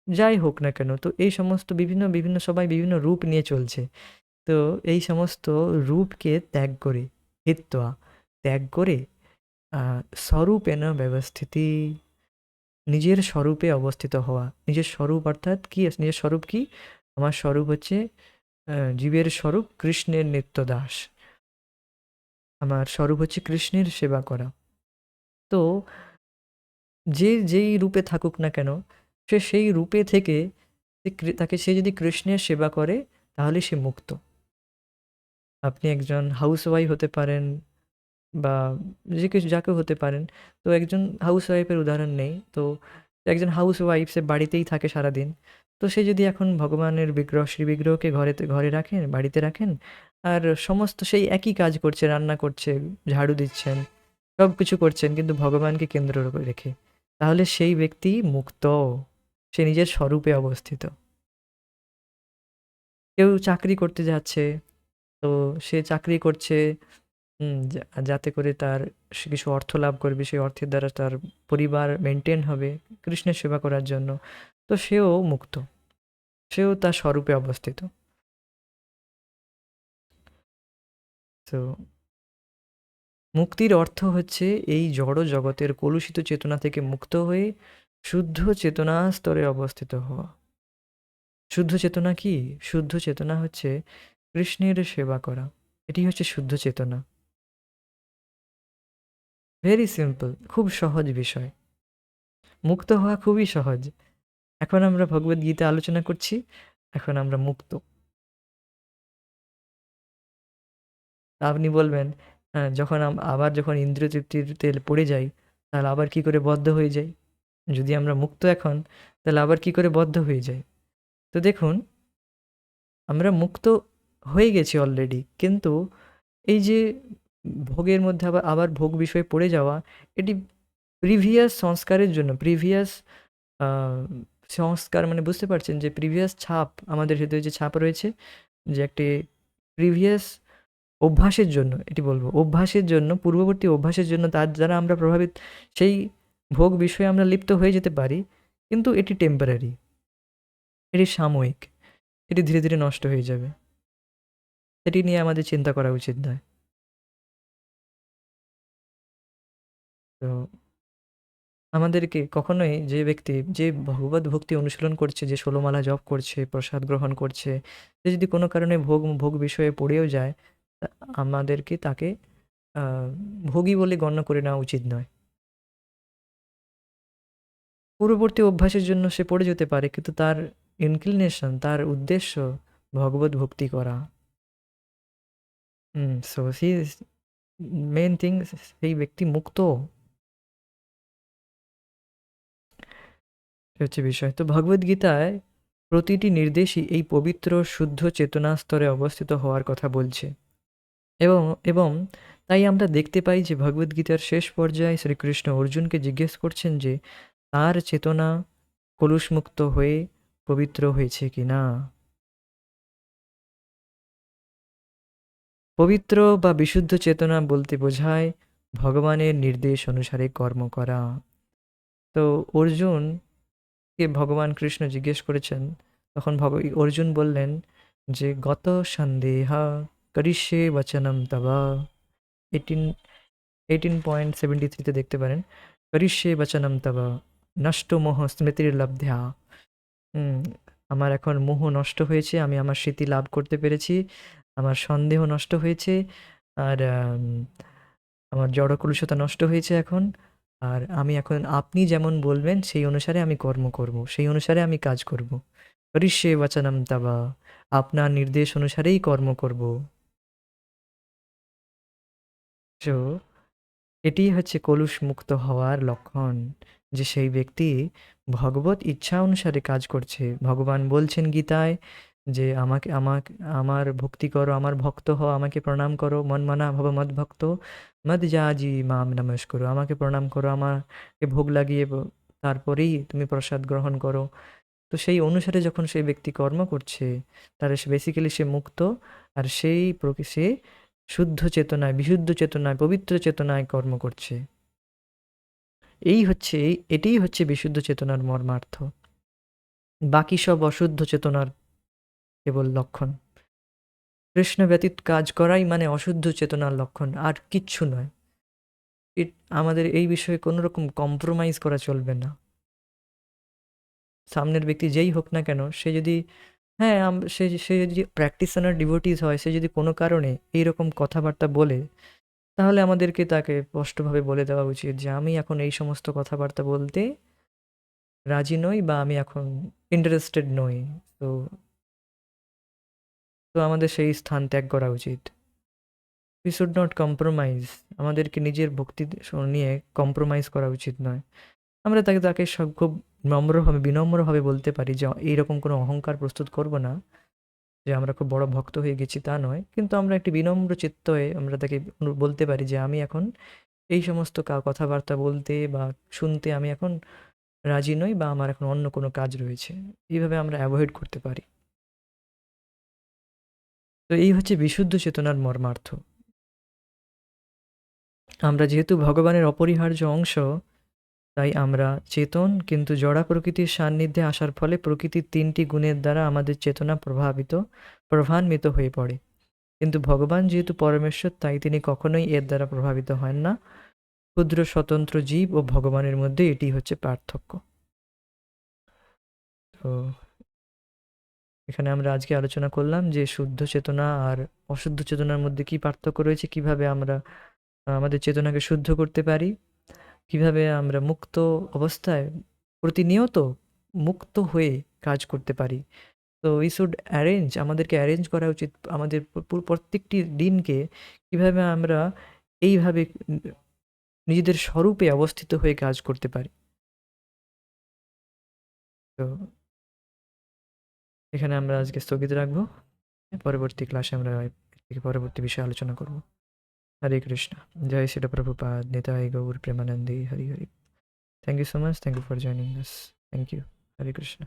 যাই হোক না কেন। তো এই সমস্ত বিভিন্ন বিভিন্ন সবাই বিভিন্ন রূপ নিয়ে চলছে। তো এই সমস্ত রূপকে ত্যাগ করে স্বরূপেণ ব্যবস্থিতি, নিজের স্বরূপে অবস্থিত হওয়া। নিজের স্বরূপ অর্থাৎ কি? নিজের স্বরূপ কি? আমার স্বরূপ হচ্ছে জীবের স্বরূপ কৃষ্ণের নিত্যদাস। আমার স্বরূপ হচ্ছে কৃষ্ণের সেবা করা। তো যেই রূপে থাকুক না কেন, সে সেই রূপে থেকে সে যদি কৃষ্ণের সেবা করে তাহলে সে মুক্ত। আপনি একজন হাউসওয়াইফ হতে পারেন, বা যাকেও হতে পারেন। তো একজন হাউসওয়াইফের উদাহরণ নেই, তো একজন হাউসওয়াইফ সে বাড়িতেই থাকে সারাদিন। তো সে যদি এখন ভগবানের শ্রী বিগ্রহকে ঘরে রাখেন, বাড়িতে রাখেন, আর সমস্ত সেই একই কাজ করছে, রান্না করছে, ঝাড়ু দিচ্ছেন, সব কিছু করছেন, কিন্তু ভগবানকে কেন্দ্র রেখে, তাহলে সেই ব্যক্তি মুক্ত, সে নিজের স্বরূপে অবস্থিত। কেউ চাকরি করতে যাচ্ছে, তো সে চাকরি করছে যাতে করে তার সে কিছু অর্থ লাভ করবে, সেই অর্থের দ্বারা তার পরিবার মেনটেন হবে কৃষ্ণের সেবা করার জন্য। তো সেও মুক্ত, সেও তার স্বরূপে অবস্থিত। তো মুক্তির অর্থ হচ্ছে এই জড় জগতের কলুষিত চেতনা থেকে মুক্ত হয়ে শুদ্ধ চেতনা স্তরে অবস্থিত হওয়া। শুদ্ধ চেতনা কি? শুদ্ধ চেতনা হচ্ছে কৃষ্ণের সেবা করা, এটি হচ্ছে শুদ্ধ চেতনা। ভেরি সিম্পল, খুব সহজ বিষয়। মুক্ত হওয়া খুবই সহজ। এখন আমরা ভগবদ গীতা আলোচনা করছি, এখন আমরা মুক্ত। আপনি বলবেন, যখন যখন ইন্দ্রিয় তৃপ্তির তেল পড়ে যাই, তাহলে আবার কি করে বদ্ধ হয়ে যাই? যদি আমরা মুক্ত এখন, তাহলে আবার কি করে বদ্ধ হয়ে যাই? তো দেখুন, আমরা মুক্ত হয়ে গেছি অলরেডি, কিন্তু এই যে ভোগের মধ্যে আবার ভোগ বিষয়ে পড়ে যাওয়া, এটি প্রিভিয়াস সংস্কারের জন্য, প্রিভিয়াস সংস্কার মানে বুঝতে পারছেন যে প্রিভিয়াস ছাপ, আমাদের হৃদয়ে যে ছাপ রয়েছে, যে একটি প্রিভিয়াস অভ্যাসের জন্য, এটি বলবো অভ্যাসের জন্য, পূর্ববর্তী অভ্যাসের জন্য, তার দ্বারা আমরা প্রভাবিত, সেই ভোগ বিষয়ে আমরা লিপ্ত হয়ে যেতে পারি, কিন্তু এটি টেম্পোরারি, এটি সাময়িক, এটি ধীরে ধীরে নষ্ট হয়ে যাবে। এটি নিয়ে আমাদের চিন্তা করা উচিত নয়। তো আমাদেরকে কখনোই যে ব্যক্তি যে ভগবত ভক্তি অনুশীলন করছে, যে ১৬ মালা জপ করছে, প্রসাদ গ্রহণ করছে, সে যদি কোনো কারণে ভোগ বিষয়ে পড়েও যায়, তা আমাদেরকে তাকে আ ভোগী বলে গণ্য করে নেওয়া উচিত নয়। পূর্ববর্তী অভ্যাসের জন্য সে পড়ে যেতে পারে, কিন্তু তার ইনক্লিনেশন, তার উদ্দেশ্য ভগবত ভক্তি করা। So he is main thing, সেই ব্যক্তি মুক্ত। এ হচ্ছে বিষয়। তো ভগবদ্গীতায় প্রতিটি নির্দেশই এই পবিত্র শুদ্ধ চেতনা স্তরে অবস্থিত হওয়ার কথা বলছে। এবং এবং তাই আমরা দেখতে পাই যে ভগবদ্গীতার শেষ পর্যায়ে শ্রীকৃষ্ণ অর্জুনকে জিজ্ঞেস করছেন যে তার চেতনা কলুষমুক্ত হয়ে পবিত্র হয়েছে কিনা। পবিত্র বা বিশুদ্ধ চেতনা বলতে বোঝায় ভগবানের নির্দেশ অনুসারে কর্ম করা। তো অর্জুনকে ভগবান কৃষ্ণ জিজ্ঞেস করেছেন, তখন অর্জুন বললেন যে গত সন্দেহা করিষ্যে বচনম তবা। 18.73 দেখতে পারেন। করিষ্যে বচনম তব নষ্ট মোহ স্মৃতির লব্ধ্যা। হুম, আমার এখন মোহ নষ্ট হয়েছে, আমি আমার স্মৃতি লাভ করতে পেরেছি, আমার সন্দেহ নষ্ট হয়েছে, আর আমার জড়কলুষতা নষ্ট হয়েছে এখন। আর আমি এখন আপনি যেমন বলবেন সেই অনুসারে আমি কর্ম করব, সেই অনুসারে আমি কাজ করব। করিষ্যে বচনম তব, আপনার নির্দেশ অনুসারেই কর্ম করব। তো এটিই হচ্ছে কলুষমুক্ত হওয়ার লক্ষণ, যে সেই ব্যক্তি ভগবত ইচ্ছা অনুসারে কাজ করছে। ভগবান বলছেন গীতায় যে আমাকে আমাকে আমার ভক্তি করো, আমার ভক্ত হও, আমাকে প্রণাম করো, মন মানা ভব মদ ভক্ত মদ যাজি মাম নমস্করো। আমাকে প্রণাম করো, আমাকে ভোগ লাগিয়ে তারপরেই তুমি প্রসাদ গ্রহণ করো। তো সেই অনুসারে যখন সেই ব্যক্তি কর্ম করছে, তার বেসিক্যালি সে মুক্ত। আর সে শুদ্ধ চেতনায়, বিশুদ্ধ চেতনায়, পবিত্র চেতনায় কর্ম করছে। এটিই হচ্ছে বিশুদ্ধ চেতনার মর্মার্থ। বাকি সব অশুদ্ধ চেতনার কেবল লক্ষণ। কৃষ্ণ ব্যতীত কাজ করাই মানে অশুদ্ধ চেতনার লক্ষণ, আর কিচ্ছু নয়। আমাদের এই বিষয়ে কোনো রকম কম্প্রোমাইজ করা চলবে না। সামনের ব্যক্তি যেই হোক না কেন, সে যদি হ্যাঁ সে যদি প্র্যাকটিশনার ডিভোটিস হয়, সে যদি কোনো কারণে এইরকম কথাবার্তা বলে, তাহলে আমাদেরকে তাকে স্পষ্টভাবে বলে দেওয়া উচিত যে আমি এখন এই সমস্ত কথাবার্তা বলতে রাজি নই, বা আমি এখন ইন্টারেস্টেড নই। তো তো আমাদের সেই স্থান ত্যাগ করা উচিত। We should not compromise. আমাদেরকে নিজের ভক্তি নিয়ে কম্প্রোমাইজ করা উচিত নয়। আমরা তাকে সব খুব বিনম্রভাবে বলতে পারি যে এইরকম কোনো অহংকার প্রস্তুত করব না যে আমরা খুব বড় ভক্ত হয়ে গেছি, তা নয়। কিন্তু আমরা একটি বিনম্র চিত্ত হয়ে আমরা তাকে বলতে পারি যে আমি এখন এই সমস্ত কথাবার্তা বলতে বা শুনতে আমি এখন রাজি নই, বা আমার এখন অন্য কোনো কাজ রয়েছে। এইভাবে আমরা অ্যাভয়েড করতে পারি। তো এই হচ্ছে বিশুদ্ধ চেতনার মর্মার্থ। আমরা যেহেতু ভগবানের অপরিহার্য অংশ, তাই আমরা চেতন, কিন্তু জড়া প্রকৃতির সান্নিধ্যে আসার ফলে প্রকৃতির ৩টি গুণের দ্বারা আমাদের চেতনা প্রভাবান্বিত হয়ে পড়ে। কিন্তু ভগবান যেহেতু পরমেশ্বর, তাই তিনি কখনোই এর দ্বারা প্রভাবিত হন না। ক্ষুদ্র স্বতন্ত্র জীব ও ভগবানের মধ্যে এটি হচ্ছে পার্থক্য। তো এখানে আমরা আজকে আলোচনা করলাম যে শুদ্ধ চেতনা আর অশুদ্ধ চেতনার মধ্যে কি পার্থক্য রয়েছে, কিভাবে আমরা আমাদের চেতনাকে শুদ্ধ করতে পারি, কিভাবে আমরা মুক্ত অবস্থায় প্রতিনিয়ত মুক্ত হয়ে কাজ করতে পারি। তো উই শুড আমাদেরকে অ্যারেঞ্জ করা উচিত আমাদের প্রত্যেকটি দিনকে, কিভাবে আমরা এইভাবে নিজেদের স্বরূপে অবস্থিত হয়ে কাজ করতে পারি। তো এখানে আমরা আজকে স্থগিত রাখবো। পরবর্তী ক্লাসে আমরা এর থেকে পরবর্তী বিষয়ে আলোচনা করব। হরে কৃষ্ণ। জয় শ্রীল প্রভুপাদ নিতাই গৌর প্রেমানন্দে Hari Hari. Thank you so much. Thank you for joining us. Thank you. Hare Krishna.